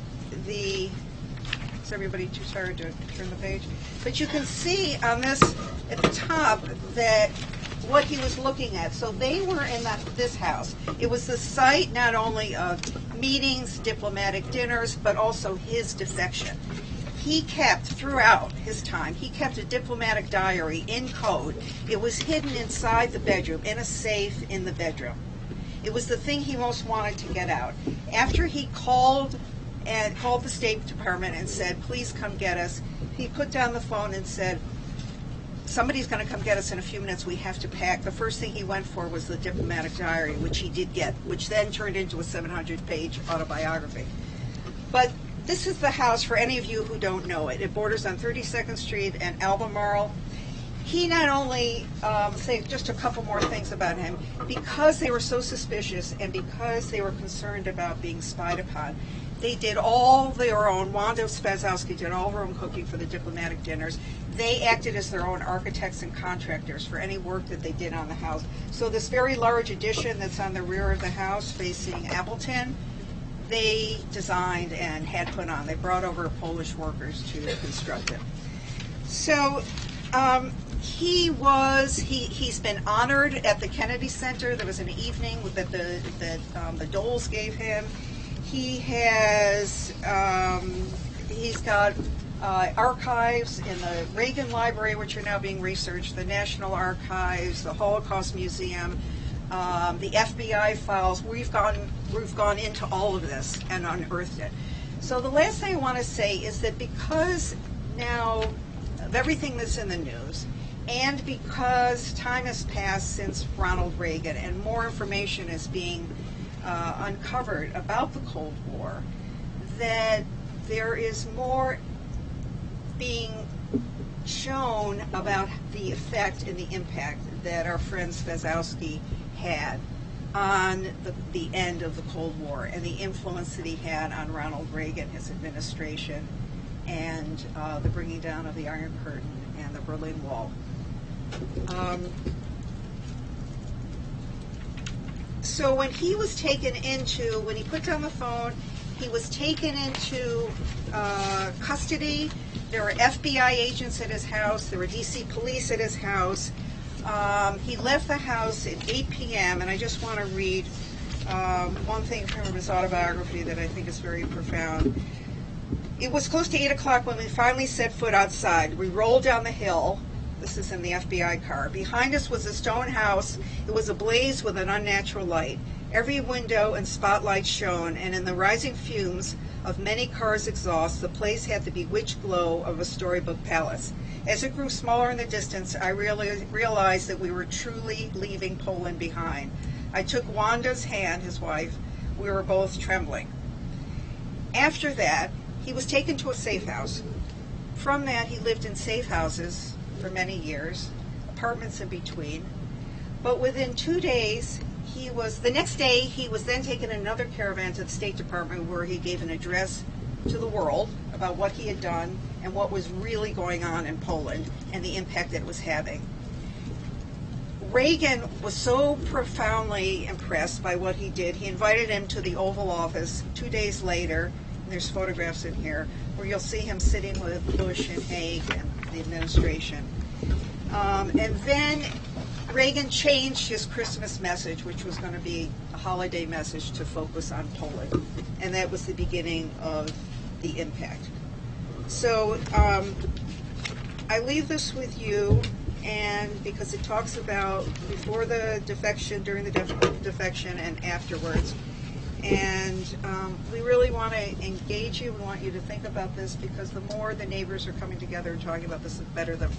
is everybody too tired to turn the page? But you can see on this at the top that what he was looking at. So they were in this house. It was the site not only of meetings, diplomatic dinners, but also his defection. He kept, throughout his time, he kept a diplomatic diary in code. It was hidden inside the bedroom, in a safe in the bedroom. It was the thing he most wanted to get out. After he called the State Department and said, "Please come get us," he put down the phone and said, "Somebody's going to come get us in a few minutes. We have to pack." The first thing he went for was the diplomatic diary, which he did get, which then turned into a 700-page autobiography. But this is the house, for any of you who don't know it. It borders on 32nd Street and Albemarle. He not only, say just a couple more things about him, because they were so suspicious and because they were concerned about being spied upon, they did all their own, Wanda Spazowski did all her own cooking for the diplomatic dinners. They acted as their own architects and contractors for any work that they did on the house. So this very large addition that's on the rear of the house facing Appleton, they designed and had put on. They brought over Polish workers to construct it. So he's been honored at the Kennedy Center. There was an evening that the Doles gave him. He's got archives in the Reagan Library, which are now being researched, the National Archives, the Holocaust Museum, the FBI files. We've gone into all of this and unearthed it. So the last thing I want to say is that because now of everything that's in the news, and because time has passed since Ronald Reagan and more information is being uncovered about the Cold War, that there is more being shown about the effect and the impact that our friend Spazowski had on the end of the Cold War and the influence that he had on Ronald Reagan, his administration, and the bringing down of the Iron Curtain and the Berlin Wall. So when he was taken into, when he put down the phone, he was taken into custody. There were FBI agents at his house. There were D.C. police at his house. He left the house at 8 p.m., and I just want to read one thing from his autobiography that I think is very profound. It was close to 8 o'clock when we finally set foot outside. We rolled down the hill. This is in the FBI car. Behind us was a stone house. It was ablaze with an unnatural light. Every window and spotlight shone, and in the rising fumes of many cars' exhaust, the place had the bewitched glow of a storybook palace. As it grew smaller in the distance, I realized that we were truly leaving Poland behind. I took Wanda's hand, his wife. We were both trembling. After that, he was taken to a safe house. From that, he lived in safe houses for many years, apartments in between. But within 2 days, the next day, he was then taken in another caravan to the State Department where he gave an address to the world about what he had done and what was really going on in Poland and the impact that it was having. Reagan was so profoundly impressed by what he did, he invited him to the Oval Office 2 days later, and there's photographs in here, where you'll see him sitting with Bush and Haig and the administration. And then Reagan changed his Christmas message, which was going to be a holiday message, to focus on Poland. And that was the beginning of the impact. So I leave this with you, and because it talks about before the defection, during the defection, and afterwards. And we really want to engage you. We want you to think about this, because the more the neighbors are coming together and talking about this, the better the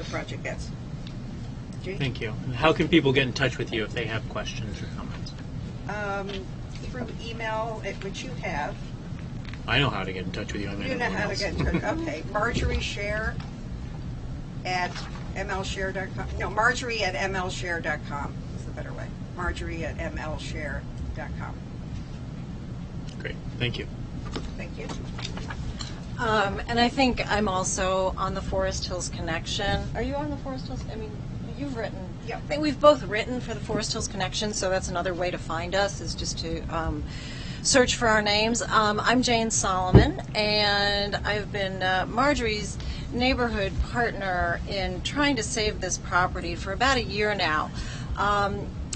project gets. Jay? Thank you. And how can people get in touch with you if they have questions or comments? Through email, which you have. I know how to get in touch with you. You know how to get in touch. Okay. Marjorie Share at mlshare.com. No, Marjorie at mlshare.com is the better way. Marjorie at mlshare.com. Great. Thank you. Thank you. And I think I'm also on the Forest Hills Connection. Are you on the Forest Hills? I mean, you've written. Yeah. I think we've both written for the Forest Hills Connection, so that's another way to find us, is just to search for our names. I'm Jane Solomon, and I've been Marjorie's neighborhood partner in trying to save this property for about a year now.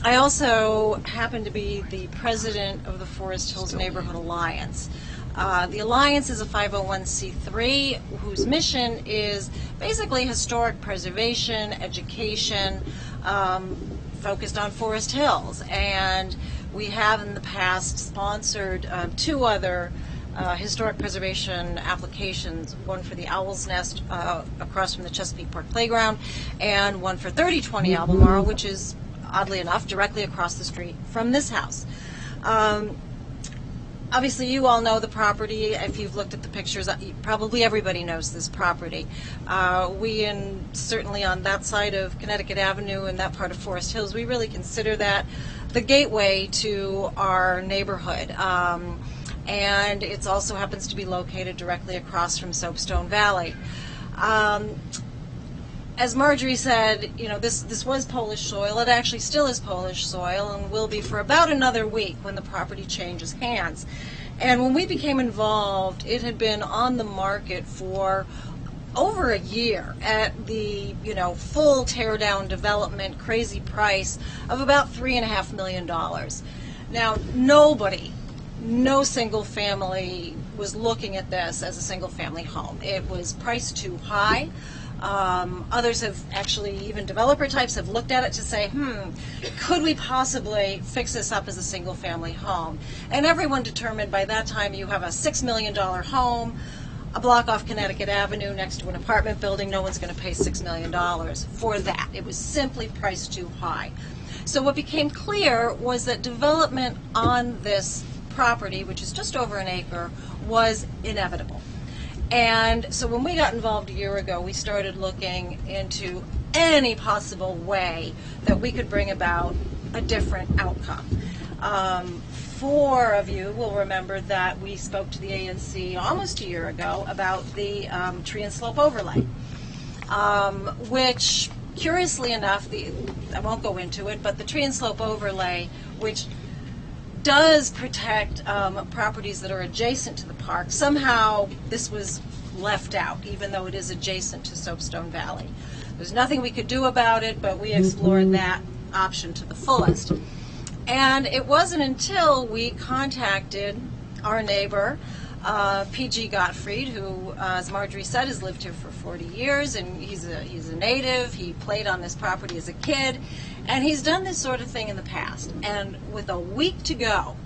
I also happen to be the president of the Forest Hills Neighborhood Alliance. The Alliance is a 501c3 whose mission is basically historic preservation, education, focused on Forest Hills. And we have in the past sponsored 2 other historic preservation applications, one for the Owl's Nest across from the Chesapeake Park Playground, and one for 3020 Albemarle, which is, oddly enough, directly across the street from this house. Obviously, you all know the property. If you've looked at the pictures, probably everybody knows this property. We, certainly on that side of Connecticut Avenue and that part of Forest Hills, we really consider that the gateway to our neighborhood. And it also happens to be located directly across from Soapstone Valley. As Marjorie said, you know, this was Polish soil. It actually still is Polish soil and will be for about another week when the property changes hands. And when we became involved, it had been on the market for over a year at the, full tear-down development crazy price of about $3.5 million. Now, no single family was looking at this as a single family home. It was priced too high. Others have actually, even developer types, have looked at it to say, could we possibly fix this up as a single family home? And everyone determined by that time you have a $6 million home a block off Connecticut Avenue next to an apartment building. No one's going to pay $6 million for that. It was simply priced too high. So what became clear was that development on this property, which is just over an acre, was inevitable. And so when we got involved a year ago, we started looking into any possible way that we could bring about a different outcome. 4 of you will remember that we spoke to the ANC almost a year ago about the tree and slope overlay, which, curiously enough, I won't go into it, but the tree and slope overlay, which does protect properties that are adjacent to the park, somehow this was left out, even though it is adjacent to Soapstone Valley. There's nothing we could do about it, but we explored that option to the fullest. And it wasn't until we contacted our neighbor, P.G. Gottfried, who, as Marjorie said, has lived here for 40 years, and he's a native. He played on this property as a kid, and he's done this sort of thing in the past. And with a week to go,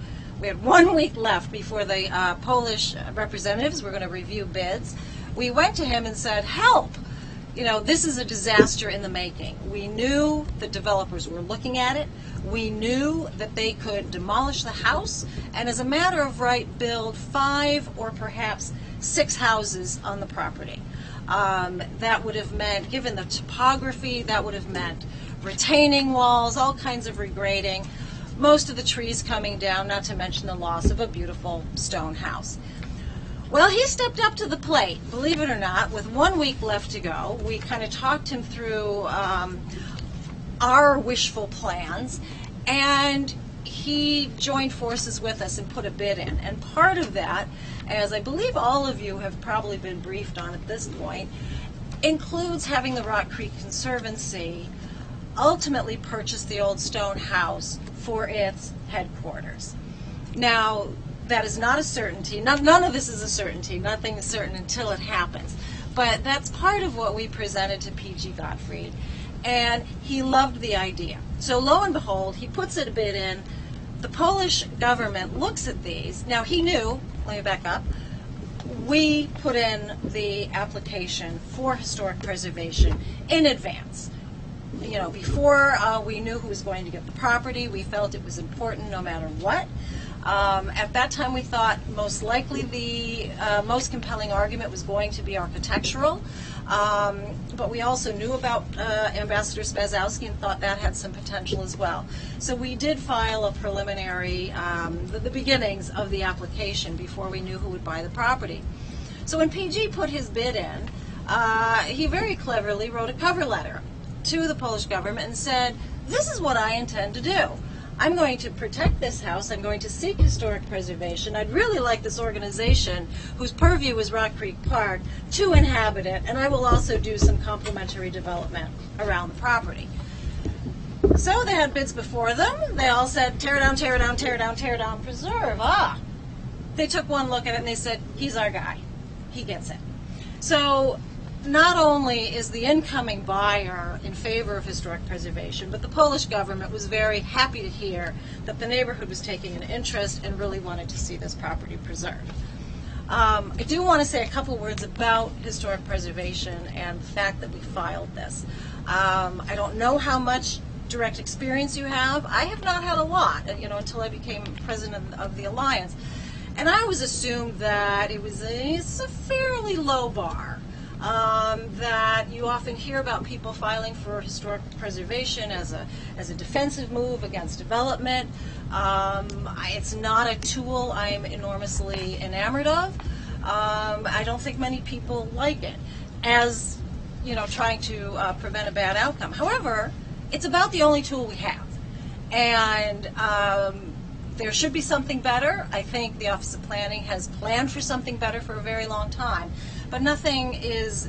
we had 1 week left before the Polish representatives were going to review bids. We went to him and said, help! You know, this is a disaster in the making. We knew the developers were looking at it. We knew that they could demolish the house and, as a matter of right, build 5 or perhaps 6 houses on the property. That would have meant, given the topography, that would have meant retaining walls, all kinds of regrading, most of the trees coming down, not to mention the loss of a beautiful stone house. Well, he stepped up to the plate, believe it or not, with 1 week left to go. We kind of talked him through our wishful plans, and he joined forces with us and put a bid in. And part of that, as I believe all of you have probably been briefed on at this point, includes having the Rock Creek Conservancy ultimately purchase the old stone house for its headquarters. Now, that is not a certainty. None of this is a certainty. Nothing is certain until it happens. But that's part of what we presented to P.G. Gottfried, and he loved the idea. So lo and behold, he puts a bid in. The Polish government looks at these. Now, he knew, let me back up, we put in the application for historic preservation in advance. You know, before we knew who was going to get the property, we felt it was important no matter what. At that time, we thought most likely the most compelling argument was going to be architectural, but we also knew about Ambassador Spazowski and thought that had some potential as well. So we did file a preliminary, the beginnings of the application before we knew who would buy the property. So when PG put his bid in, he very cleverly wrote a cover letter to the Polish government and said, this is what I intend to do. I'm going to protect this house. I'm going to seek historic preservation. I'd really like this organization, whose purview is Rock Creek Park, to inhabit it, and I will also do some complementary development around the property. So they had bids before them. They all said, tear down, tear down, tear down, tear down, preserve. They took one look at it and they said, he's our guy. He gets it. So not only is the incoming buyer in favor of historic preservation, but the Polish government was very happy to hear that the neighborhood was taking an interest and really wanted to see this property preserved. I do want to say a couple words about historic preservation and the fact that we filed this. I don't know how much direct experience you have. I have not had a lot, until I became president of the Alliance. And I always assumed that it's a fairly low bar. That you often hear about people filing for historic preservation as a defensive move against development. It's not a tool I'm enormously enamored of. I don't think many people like it as trying to prevent a bad outcome. However, it's about the only tool we have, and there should be something better. I think the Office of Planning has planned for something better for a very long time. But nothing's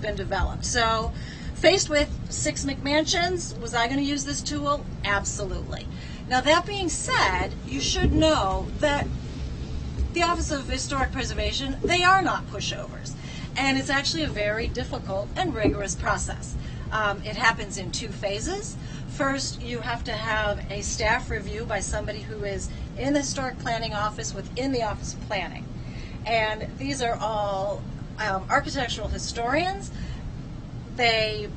been developed. So, faced with 6 McMansions, was I going to use this tool? Absolutely. Now, that being said, you should know that the Office of Historic Preservation, they are not pushovers. And it's actually a very difficult and rigorous process. It happens in 2 phases. First, you have to have a staff review by somebody who is in the Historic Planning Office within the Office of Planning. And these are all architectural historians. They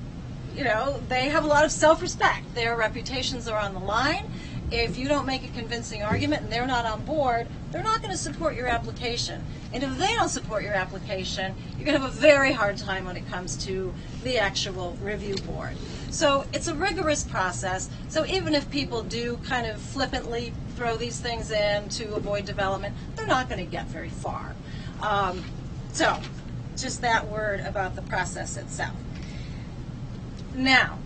have a lot of self-respect. Their reputations are on the line. If you don't make a convincing argument and they're not on board, they're not going to support your application. And if they don't support your application, you're going to have a very hard time when it comes to the actual review board. So it's a rigorous process. So even if people do kind of flippantly throw these things in to avoid development, they're not going to get very far. So just that word about the process itself. Now,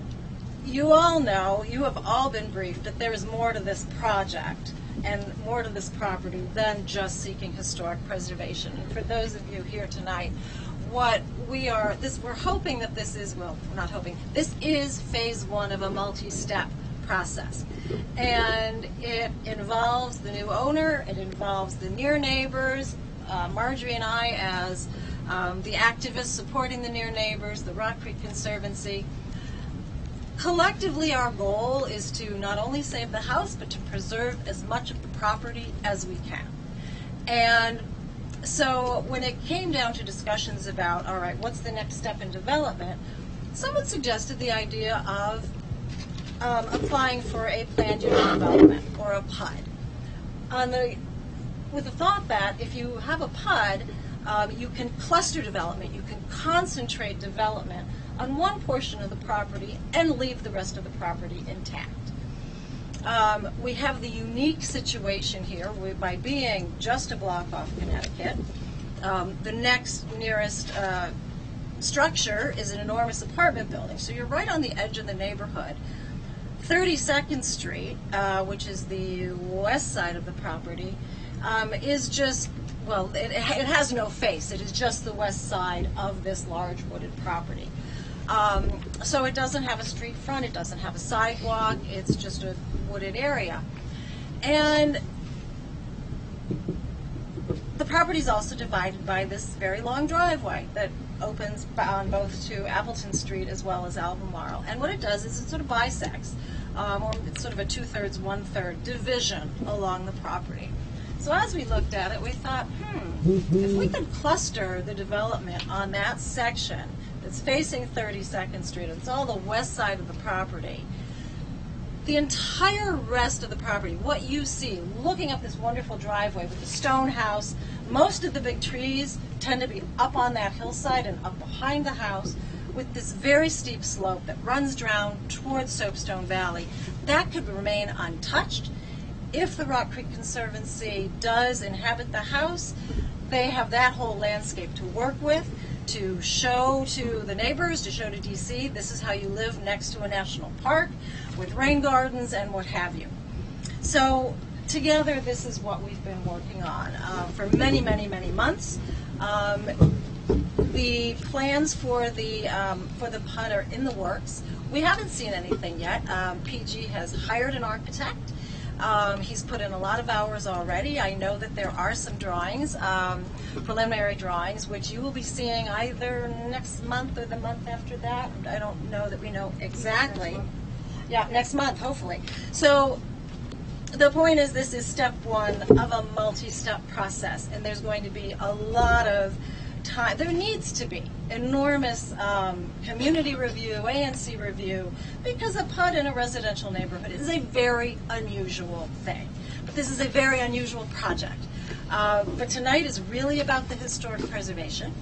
you all know, you have all been briefed that there is more to this project and more to this property than just seeking historic preservation. And for those of you here tonight, we're hoping that this is, well, we're not hoping, this is phase one of a multi-step process. And it involves the new owner, it involves the near neighbors, Marjorie and I as the activists supporting the near neighbors, the Rock Creek Conservancy. Collectively, our goal is to not only save the house, but to preserve as much of the property as we can. And so when it came down to discussions about, all right, what's the next step in development, someone suggested the idea of applying for a planned unit development, or a PUD. With the thought that if you have a PUD, you can cluster development, you can concentrate development on one portion of the property and leave the rest of the property intact. We have the unique situation here by being just a block off Connecticut. The next nearest structure is an enormous apartment building, so you're right on the edge of the neighborhood. 32nd Street, which is the west side of the property, is just, well, it has no face. It is just the west side of this large wooded property. So it doesn't have a street front, it doesn't have a sidewalk, it's just a wooded area. And the property is also divided by this very long driveway that opens on both to Appleton Street as well as Albemarle. And what it does is it sort of bisects, or it's sort of a 2/3, 1/3 division along the property. So as we looked at it, we thought, if we could cluster the development on that section that's facing 32nd Street, it's all the west side of the property, the entire rest of the property, what you see, looking up this wonderful driveway with the stone house, most of the big trees tend to be up on that hillside and up behind the house with this very steep slope that runs down towards Soapstone Valley. That could remain untouched. If the Rock Creek Conservancy does inhabit the house, they have that whole landscape to work with, to show to the neighbors, to show to DC, this is how you live next to a national park with rain gardens and what have you. So together, this is what we've been working on for many, many, many months. The plans for the PUD are in the works. We haven't seen anything yet. PG has hired an architect. He's put in a lot of hours already. I know that there are some drawings, preliminary drawings, which you will be seeing either next month or the month after that. I don't know that we know exactly. Yeah, next month, hopefully. So the point is, this is step one of a multi-step process, and there's going to be a lot of time. There needs to be enormous community review, ANC review, because a PUD in a residential neighborhood is a very unusual thing. But this is a very unusual project. But tonight is really about the historic preservation,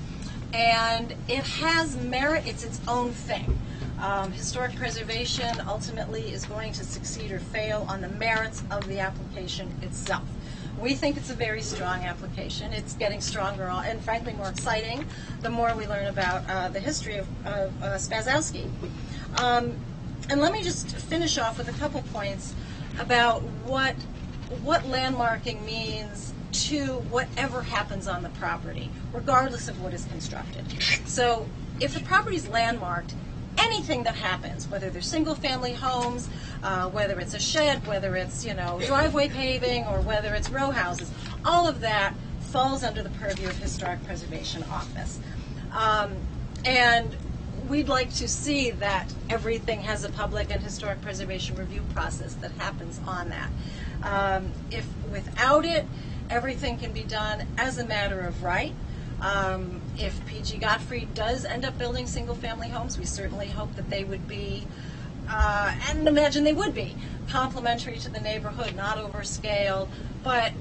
and it has merit. It's its own thing. Historic preservation ultimately is going to succeed or fail on the merits of the application itself. We think it's a very strong application. It's getting stronger and frankly more exciting the more we learn about the history of Spazowski. And let me just finish off with a couple points about what landmarking means to whatever happens on the property, regardless of what is constructed. So if the property is landmarked, anything that happens, whether they're single-family homes, whether it's a shed, whether it's driveway paving, or whether it's row houses, all of that falls under the purview of Historic Preservation Office. And we'd like to see that everything has a public and historic preservation review process that happens on that. If without it, everything can be done as a matter of right. If PG Godfrey does end up building single-family homes, we certainly hope that they would be, and imagine they would be, complementary to the neighborhood, not overscaled. But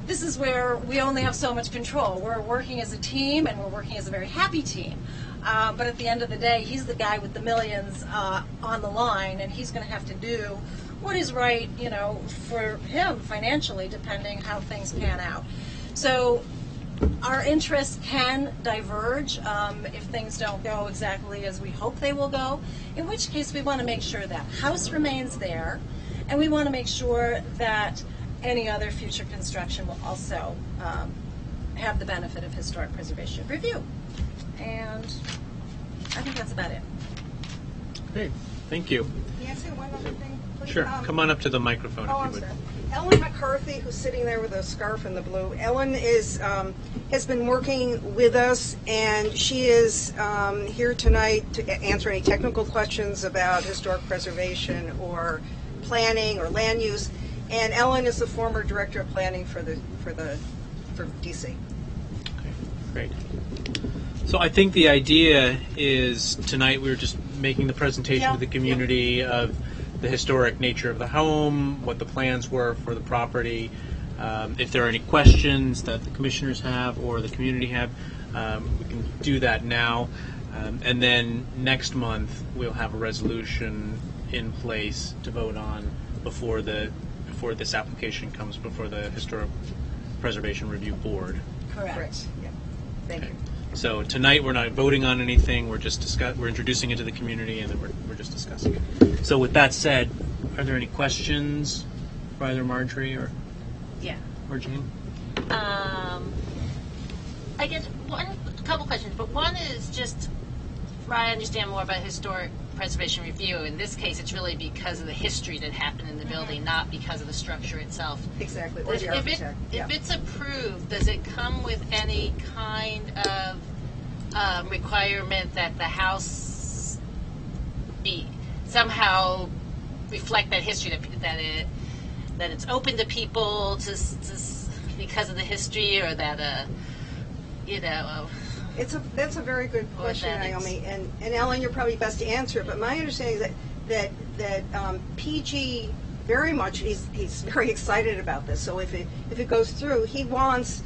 this is where we only have so much control. We're working as a team, and we're working as a very happy team. But at the end of the day, he's the guy with the millions on the line, and he's going to have to do what is right, for him financially, depending how things pan out. So our interests can diverge if things don't go exactly as we hope they will go, in which case we want to make sure that house remains there, and we want to make sure that any other future construction will also have the benefit of historic preservation review. And I think that's about it. Great, thank you. Can I say one other thing, please? Sure, come on up to the microphone Oh, if I'm you would. sorry. Ellen McCarthy, who's sitting there with a scarf in the blue. Ellen has been working with us, and she is here tonight to answer any technical questions about historic preservation or planning or land use. And Ellen is the former director of planning for DC. Okay, great. So I think the idea is tonight we're just making the presentation to the community of the historic nature of the home, what the plans were for the property. If there are any questions that the commissioners have or the community have, we can do that now. And then next month we'll have a resolution in place to vote on before this application comes before the Historic Preservation Review Board. Correct. Yeah. Thank you. So tonight we're not voting on anything. We're just we're introducing it to the community, and then we're just discussing it. So with that said, are there any questions for either Marjorie or Jane? I guess a couple questions, but one is just for I understand more about historic preservation review. In this case, it's really because of the history that happened in the building, not because of the structure itself. Exactly. Or the architect. If it's approved, does it come with any kind of requirement that the house be somehow reflect that history, that it's open to people to because of the history, or that That's a very good question, Naomi. And Ellen, you're probably best to answer it. But my understanding is that PG very much he's very excited about this. So if it goes through, he wants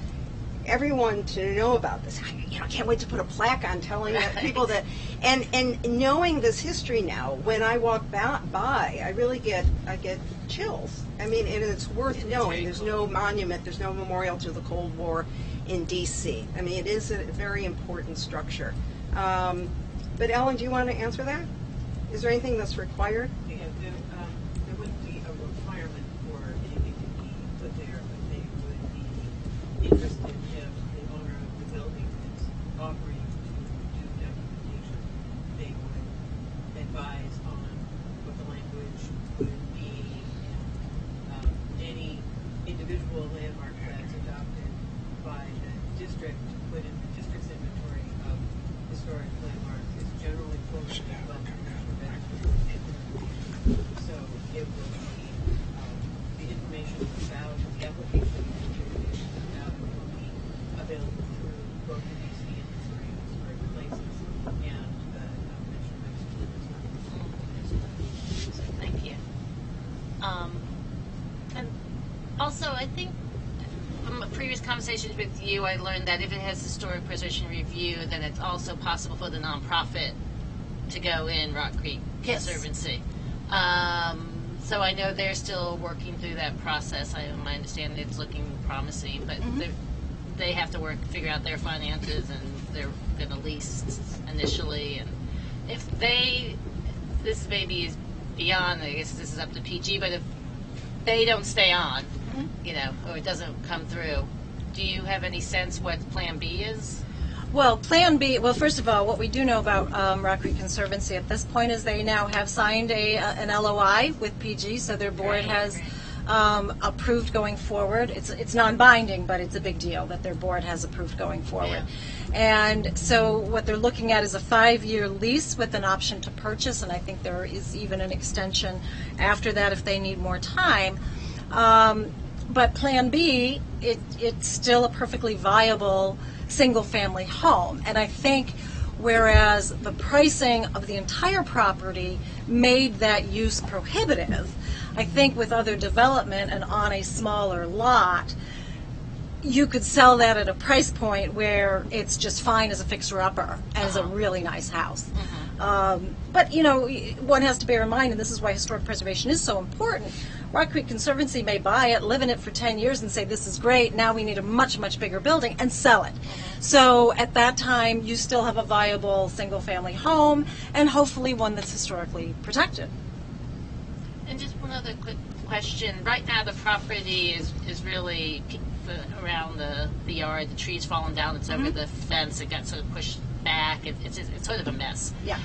everyone to know about this. I can't wait to put a plaque on telling people that. And knowing this history now, when I walk by, I really get chills. I mean, and it's worth knowing. There's no monument. There's no memorial to the Cold War in D.C. I mean, it is a very important structure. But Ellen, do you want to answer that? Is there anything that's required? Yeah, there wouldn't be a requirement for anything to be put there, but they would be interested if the owner of the building is offering to do documentation. They would advise on what the language would be, and any individual landmark that's adopted by the district to put in the district's inventory of historic landmarks is generally forwarded as well to so it will be the information about the application about it will be available through both the DC and Missouri Historic Places and the National Register. Thank you. And also, I think from previous conversations with you, I learned that if it has historic preservation review, then it's also possible for the nonprofit to go in Rock Creek Conservancy. So I know they're still working through that process. My understanding it's looking promising, but they have to figure out their finances, and they're going to lease initially. And if this maybe is beyond, I guess this is up to PG, but if they don't stay on, or it doesn't come through, do you have any sense what Plan B is? Well, Plan B, first of all, what we do know about Rock Creek Conservancy at this point is they now have signed an LOI with PG, so their board has approved going forward. It's non-binding, but it's a big deal that their board has approved going forward. Yeah. And so what they're looking at is a 5-year lease with an option to purchase, and I think there is even an extension after that if they need more time. but Plan B, it's still a perfectly viable single-family home. And I think whereas the pricing of the entire property made that use prohibitive, I think with other development and on a smaller lot, you could sell that at a price point where it's just fine as a fixer-upper, as a really nice house. But, you know, one has to bear in mind, and this is why historic preservation is so important, Rock Creek Conservancy may buy it, live in it for 10 years and say, this is great, now we need a much, much bigger building, and sell it. So at that time, you still have a viable single-family home, and hopefully one that's historically protected. And just one other quick question. Right now, the property is really around the yard. The trees falling down. It's over the fence. It got sort of pushed back. It's sort of a mess. Yeah.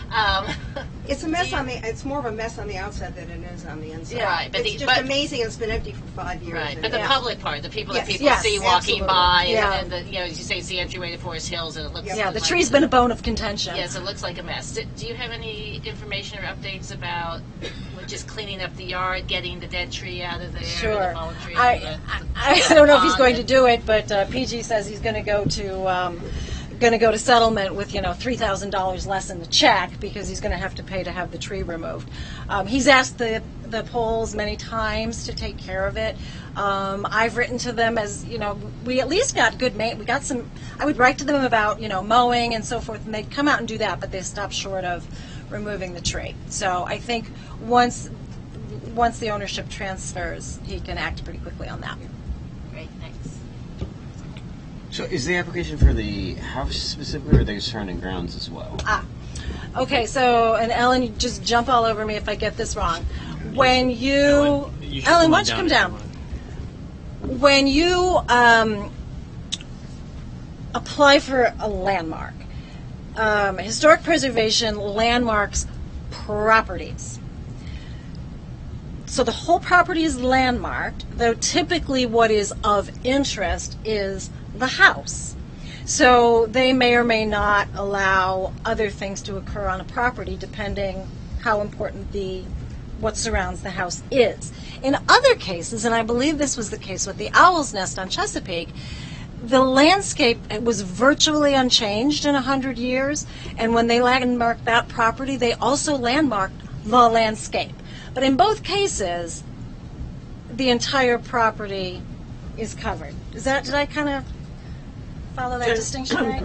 It's a mess it's more of a mess on the outside than it is on the inside. Yeah, right. It's just amazing. It's been empty for 5 years. Right, but the public part, the people that people Yes, see walking by, Yeah. and the, you know, as you say, it's the entryway to Forest Hills, and it looks. Yeah, the like tree's been a bone of contention. Yes, it looks like a mess. Do you have any information or updates about just cleaning up the yard, getting the dead tree out of there? Sure. The fallen tree, I don't know if he's going to do it, but PG says he's going to go to settlement with $3,000 less in the check because he's going to have to pay to have the tree removed. He's asked the poles many times to take care of it. I've written to them as we at least got good we got some. I would write to them about mowing and so forth, and they'd come out and do that, but they stopped short of removing the tree. So I think once the ownership transfers, he can act pretty quickly on that. Great, thanks. So is the application for the house specifically, or the surrounding grounds as well? Okay, so, and Ellen, you just jump all over me if I get this wrong. When Ellen, why don't you come down? When you apply for a landmark, historic preservation landmarks properties. So the whole property is landmarked, though typically what is of interest is the house. So they may or may not allow other things to occur on a property depending how important what surrounds the house is. In other cases, and I believe this was the case with the Owl's Nest on Chesapeake, the landscape was virtually unchanged in 100 years, and when they landmarked that property, they also landmarked the landscape. But in both cases, the entire property is covered. Did I kind of follow that distinction right?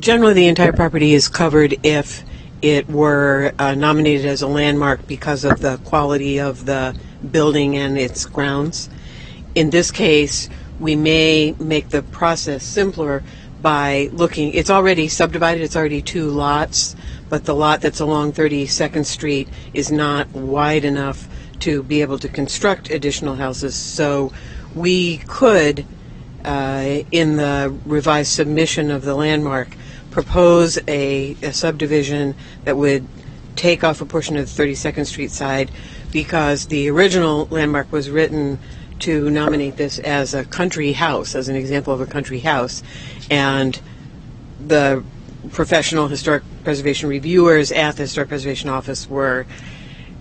Generally, the entire property is covered if it were nominated as a landmark because of the quality of the building and its grounds. In this case, we may make the process simpler by looking. It's already subdivided. It's already 2 lots, but the lot that's along 32nd Street is not wide enough to be able to construct additional houses. So we could, in the revised submission of the landmark, propose a subdivision that would take off a portion of the 32nd Street side, because the original landmark was written to nominate this as a country house, as an example of a country house, and the professional historic preservation reviewers at the Historic Preservation Office were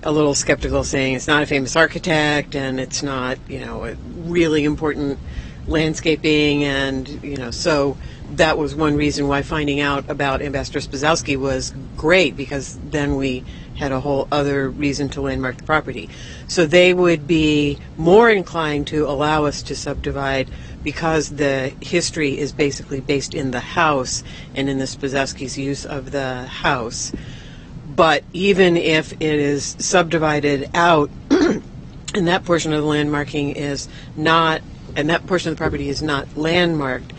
a little skeptical, saying it's not a famous architect and it's not, a really important landscaping, and so that was one reason why finding out about Ambassador Spazowski was great, because then we had a whole other reason to landmark the property. So they would be more inclined to allow us to subdivide because the history is basically based in the house and in the Spazowski's use of the house. But even if it is subdivided out and that portion of the landmarking is not, and that portion of the property is not landmarked,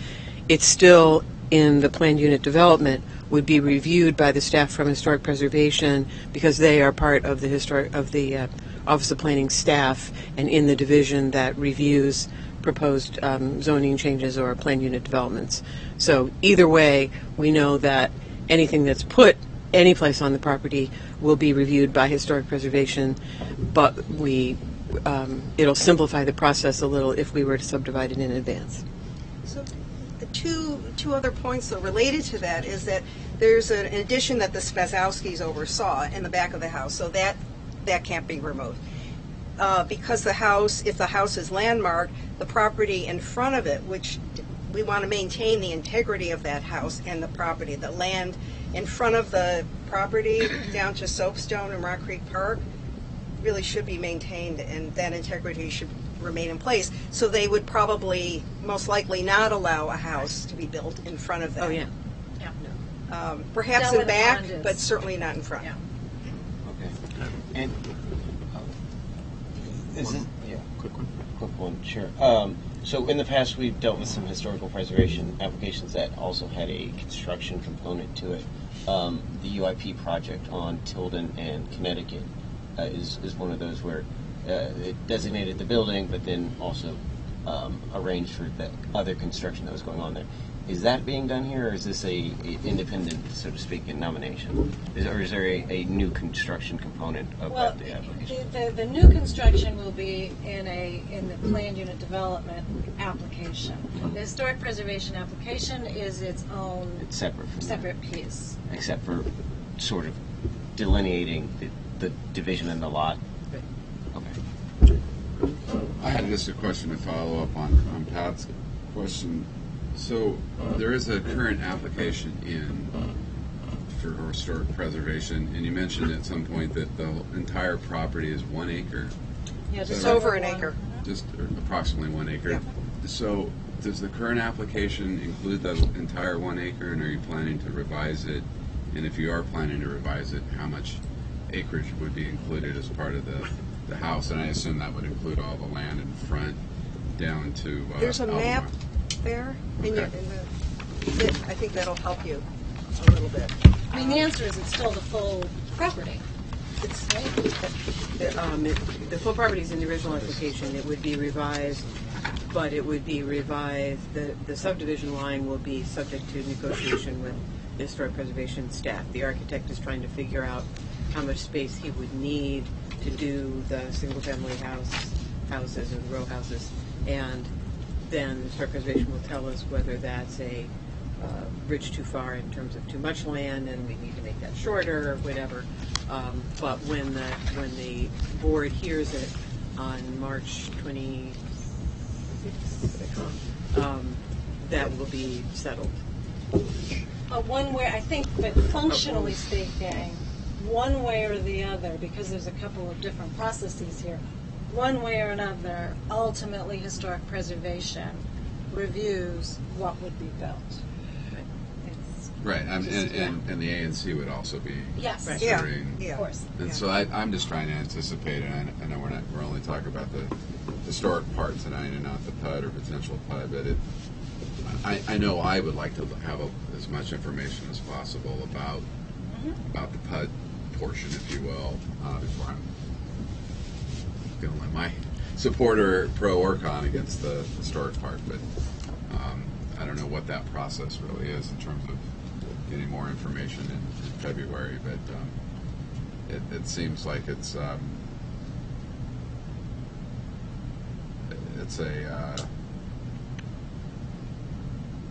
it's still in the planned unit development, would be reviewed by the staff from Historic Preservation, because they are part of the Office of Planning staff and in the division that reviews proposed zoning changes or planned unit developments. So either way, we know that anything that's put any place on the property will be reviewed by Historic Preservation, but it'll simplify the process a little if we were to subdivide it in advance. So the two other points that are related to that is that there's an addition that the Spazowskis oversaw in the back of the house, so that can't be removed. because if the house is landmarked, the property in front of it, which we want to maintain the integrity of that house and the property, the land in front of the property down to Soapstone and Rock Creek Park really should be maintained, and that integrity should remain in place. So they would probably, most likely, not allow a house to be built in front of that. Oh, yeah. Perhaps Down in where the back, pond is. but certainly not in front. Yeah. Okay. And is it? Yeah. Quick one. Quick one, sure. So in the past, we've dealt with some historical preservation applications that also had a construction component to it. The UIP project on Tilden and Connecticut is one of those where it designated the building, but then also arranged for the other construction that was going on there. Is that being done here, or is this a independent, so to speak, nomination? Or is there a new construction component of Well, the application? the new construction will be in the planned unit development application. The historic preservation application is its own It's separate from separate piece. that, except for sort of delineating the division in the lot. Okay. I had just a question to follow up on Pat's question. So there is a current application in for historic preservation, and you mentioned at some point that the entire property is 1 acre, Yeah, Just over over an one. acre. just approximately 1 acre. Yeah. So does the current application include the entire 1 acre, and are you planning to revise it? And if you are planning to revise it, how much acreage would be included as part of the house? And I assume that would include all the land in front down to There's a Albemarle. map there. Okay. I think that'll help you a little bit. I mean, the answer is it's still the full property. It's, The full property is in the original application. It would be revised, but it would be revised, the subdivision line will be subject to negotiation with the historic preservation staff. The architect is trying to figure out how much space he would need to do the single-family houses or the row houses, and then historic preservation will tell us whether that's a bridge too far in terms of too much land, and we need to make that shorter or whatever. But when the board hears it on March 26th, that will be settled. One way, I think, but functionally speaking, one way or the other, because there's a couple of different processes here, one way or another, ultimately historic preservation reviews what would be built. It's Right, and the ANC would also be Yes. Right. considering. yeah. Of course. And so I'm just trying to anticipate, and I know we're only talking about the historic part tonight and not the PUD or potential PUD, but I know I would like to have as much information as possible about the PUD portion, if you will, before I'm going to let my supporter pro or con against the historic part. But I don't know what that process really is in terms of getting more information in February. But it seems like it's a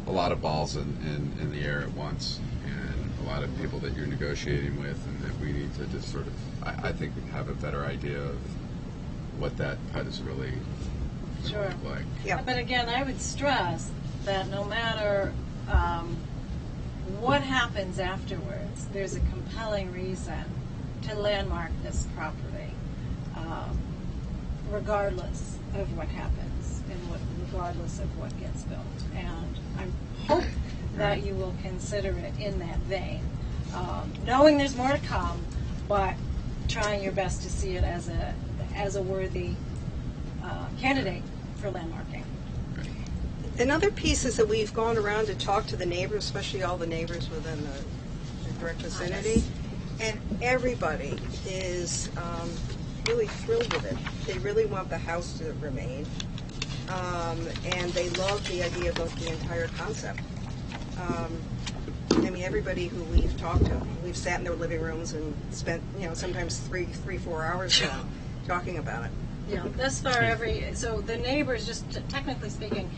lot of balls in the air at once, and a lot of people that you're negotiating with, and that we need to just sort of, I think, have a better idea of what that PUD is really going Sure. to look like. Yeah. But again, I would stress that no matter what happens afterwards, there's a compelling reason to landmark this property, regardless of what happens and regardless of what gets built. And I hope that you will consider it in that vein, knowing there's more to come, but trying your best to see it as a worthy candidate for landmarking. Another piece is that we've gone around to talk to the neighbors, especially all the neighbors within the direct vicinity, and everybody is really thrilled with it. They really want the house to remain, and they love the idea of the entire concept. I mean, everybody who we've talked to, we've sat in their living rooms and spent, sometimes 3-4 hours talking about it. Yeah, thus far so the neighbors, just technically speaking,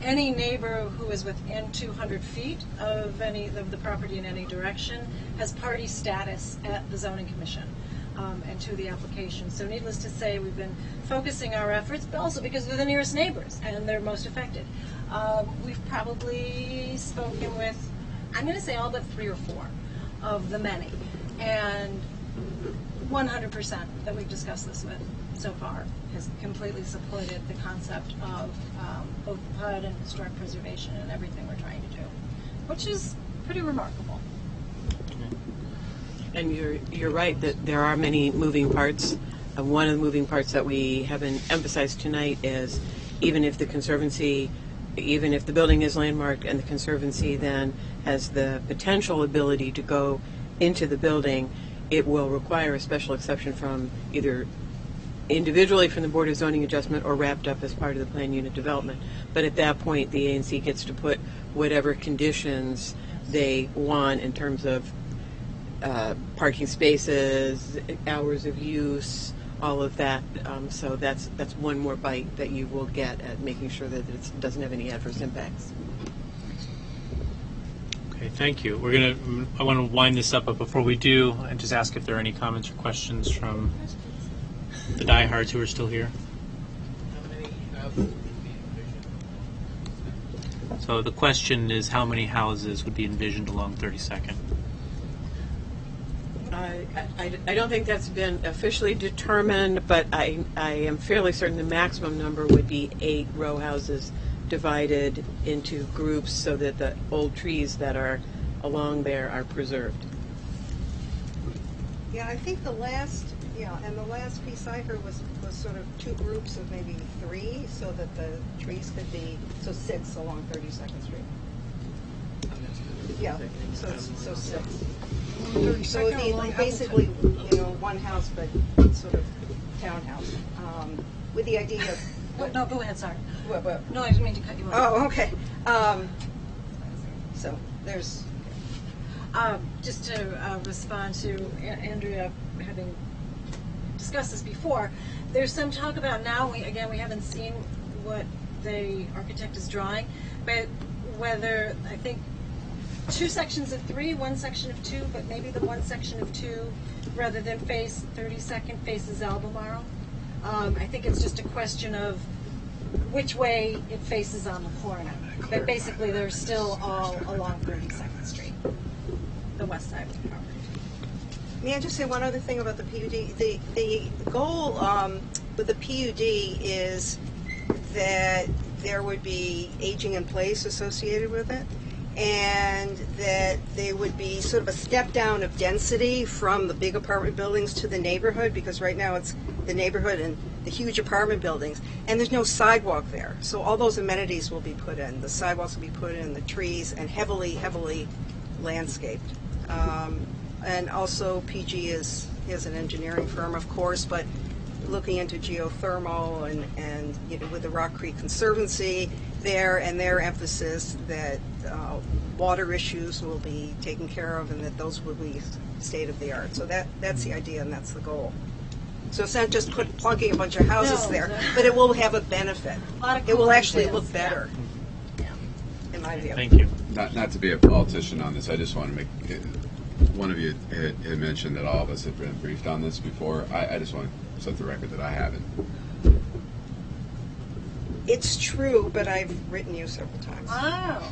any neighbor who is within 200 feet of any of the property in any direction has party status at the zoning commission. and to the application. So needless to say, we've been focusing our efforts, but also because they're the nearest neighbors and they're most affected. We've probably spoken with, I'm going to say all but 3 or 4 of the many, and 100% that we've discussed this with so far has completely supported the concept of both PUD and historic preservation and everything we're trying to do, which is pretty remarkable. And you're right that there are many moving parts. One of the moving parts that we haven't emphasized tonight is even if the building is landmarked and the Conservancy then has the potential ability to go into the building, it will require a special exception from either individually from the Board of Zoning Adjustment or wrapped up as part of the plan unit development. But at that point, the ANC gets to put whatever conditions they want in terms of parking spaces, hours of use, all of that. So that's one more bite that you will get at making sure that it doesn't have any adverse impacts. Okay, thank you. I want to wind this up, but before we do, I just ask if there are any comments or questions from the diehards who are still here. So the question is, how many houses would be envisioned along 32nd? I don't think that's been officially determined, but I am fairly certain the maximum number would be 8 row houses divided into groups so that the old trees that are along there are preserved. Yeah, I think the last piece I heard was sort of 2 groups of maybe 3, so that the trees could be 6 along 32nd Street. Yeah, so 6. So it'd be like basically, one house, but sort of townhouse, with the idea of. No, go ahead. Sorry. What? No, I didn't mean to cut you off. Oh, okay. So there's. Just to respond to Andrea, having discussed this before, there's some talk about now. We haven't seen what the architect is drawing, but whether I think 2 sections of 3, 1 section of 2, but maybe the 1 section of 2, rather than face 32nd, faces Albemarle. I think it's just a question of which way it faces on the corner. But basically, they're still all along 32nd Street, the west side of the property. May I just say one other thing about the PUD? The goal with the PUD is that there would be aging in place associated with it, and that there would be sort of a step down of density from the big apartment buildings to the neighborhood, because right now it's the neighborhood and the huge apartment buildings, and there's no sidewalk there. So all those amenities will be put in. The sidewalks will be put in, the trees, and heavily landscaped. And also PG is an engineering firm, of course, but looking into geothermal and with the Rock Creek Conservancy there, and their emphasis that water issues will be taken care of and that those will be state of the art. So that's the idea and that's the goal. So it's not just plunking a bunch of houses there, but it will have a benefit. It will actually look better, in my view. Thank you. Not to be a politician on this, I just want to make. One of you had mentioned that all of us had been briefed on this before. I just want to set the record that I haven't. It's true, but I've written you several times. Wow.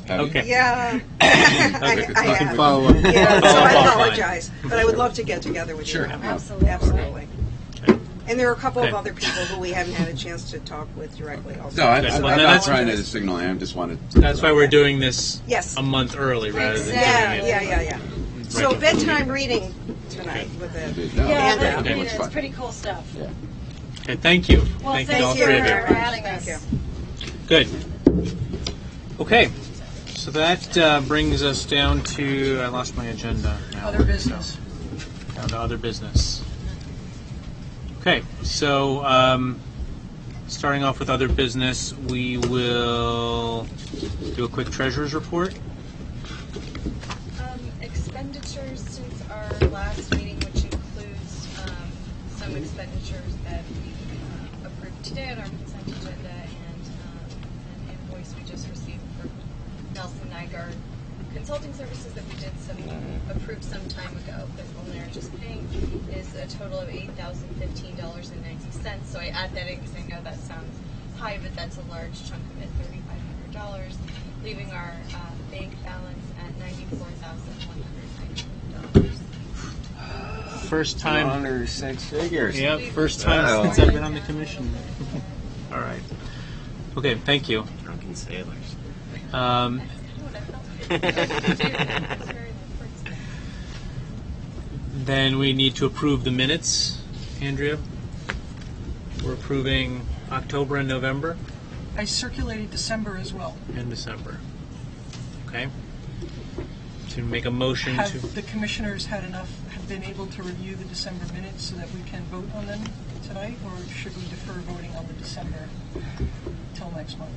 Okay. Yeah. I have. Follow up. Yeah, so I apologize. But I would love to get together with you. Absolutely. Absolutely. Okay. And there are a couple of Okay. other people who we haven't had a chance to talk with directly also. No, I'm Well, not that's- trying to signal. I just wanted. That's why we're doing this Yes. a month early rather than Yeah, doing it. yeah. So Right. bedtime reading tonight with the No, Yeah, and that's, Okay. it's pretty cool stuff. Yeah. Okay, thank you. Well, thank thank you all you 3 of for you. adding Thank us. you. Good. Okay. So that brings us down to, I lost my agenda now. Other business. So, down to other business. Okay, so starting off with other business, we will do a quick treasurer's report. Expenditures since our last meeting, which includes some expenditures that we approved today on our consent agenda and an invoice we just received from Nelson Nygaard consulting services that we did approved some time ago, but only are just paying, is a total of $8,015.90. So I add that in because I know that sounds high, but that's a large chunk of it, $3,500, leaving our bank balance at $94,190. First time. Under six figures. Yep, first time Uh-oh. since I've been on the commission. All right. Okay, thank you. Drunken sailors. Then we need to approve the minutes, Andrea. We're approving October and November I circulated December as well. and December. Okay. To make a motion to. Have the commissioners have been able to review the December minutes so that we can vote on them tonight, or should we defer voting on the December till next month?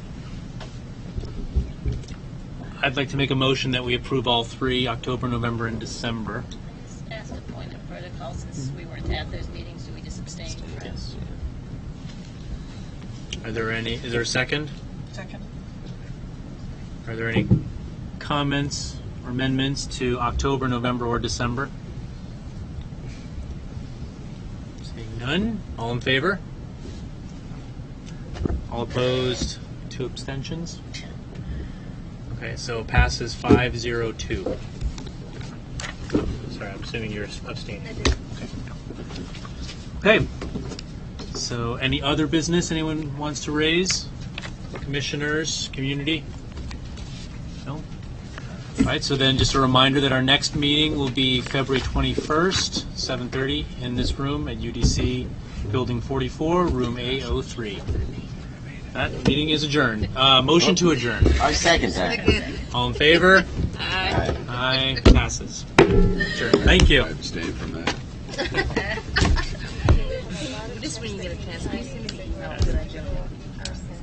I'd like to make a motion that we approve all three, October, November, and December. Just ask a point of protocol, since we weren't at those meetings, do we just abstain? Yes. Are there any? Is there a second? Second. Are there any comments or amendments to October, November, or December? Seeing none. All in favor? All opposed? 2 abstentions? Okay, so passes 5-0-2. Sorry, I'm assuming you're abstaining. Okay. So, any other business anyone wants to raise? Commissioners, community? No? All right, so then just a reminder that our next meeting will be February 21st, 7:30 in this room at UDC Building 44, room A03. That meeting is adjourned. Motion to adjourn. I second that. All in favor? Aye. Aye. Passes. Adjourned. Thank you. I abstain from that. Just when you get a chance, can you send me the email that I get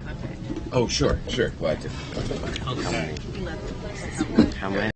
contact? Oh, sure, glad to. Okay. How many?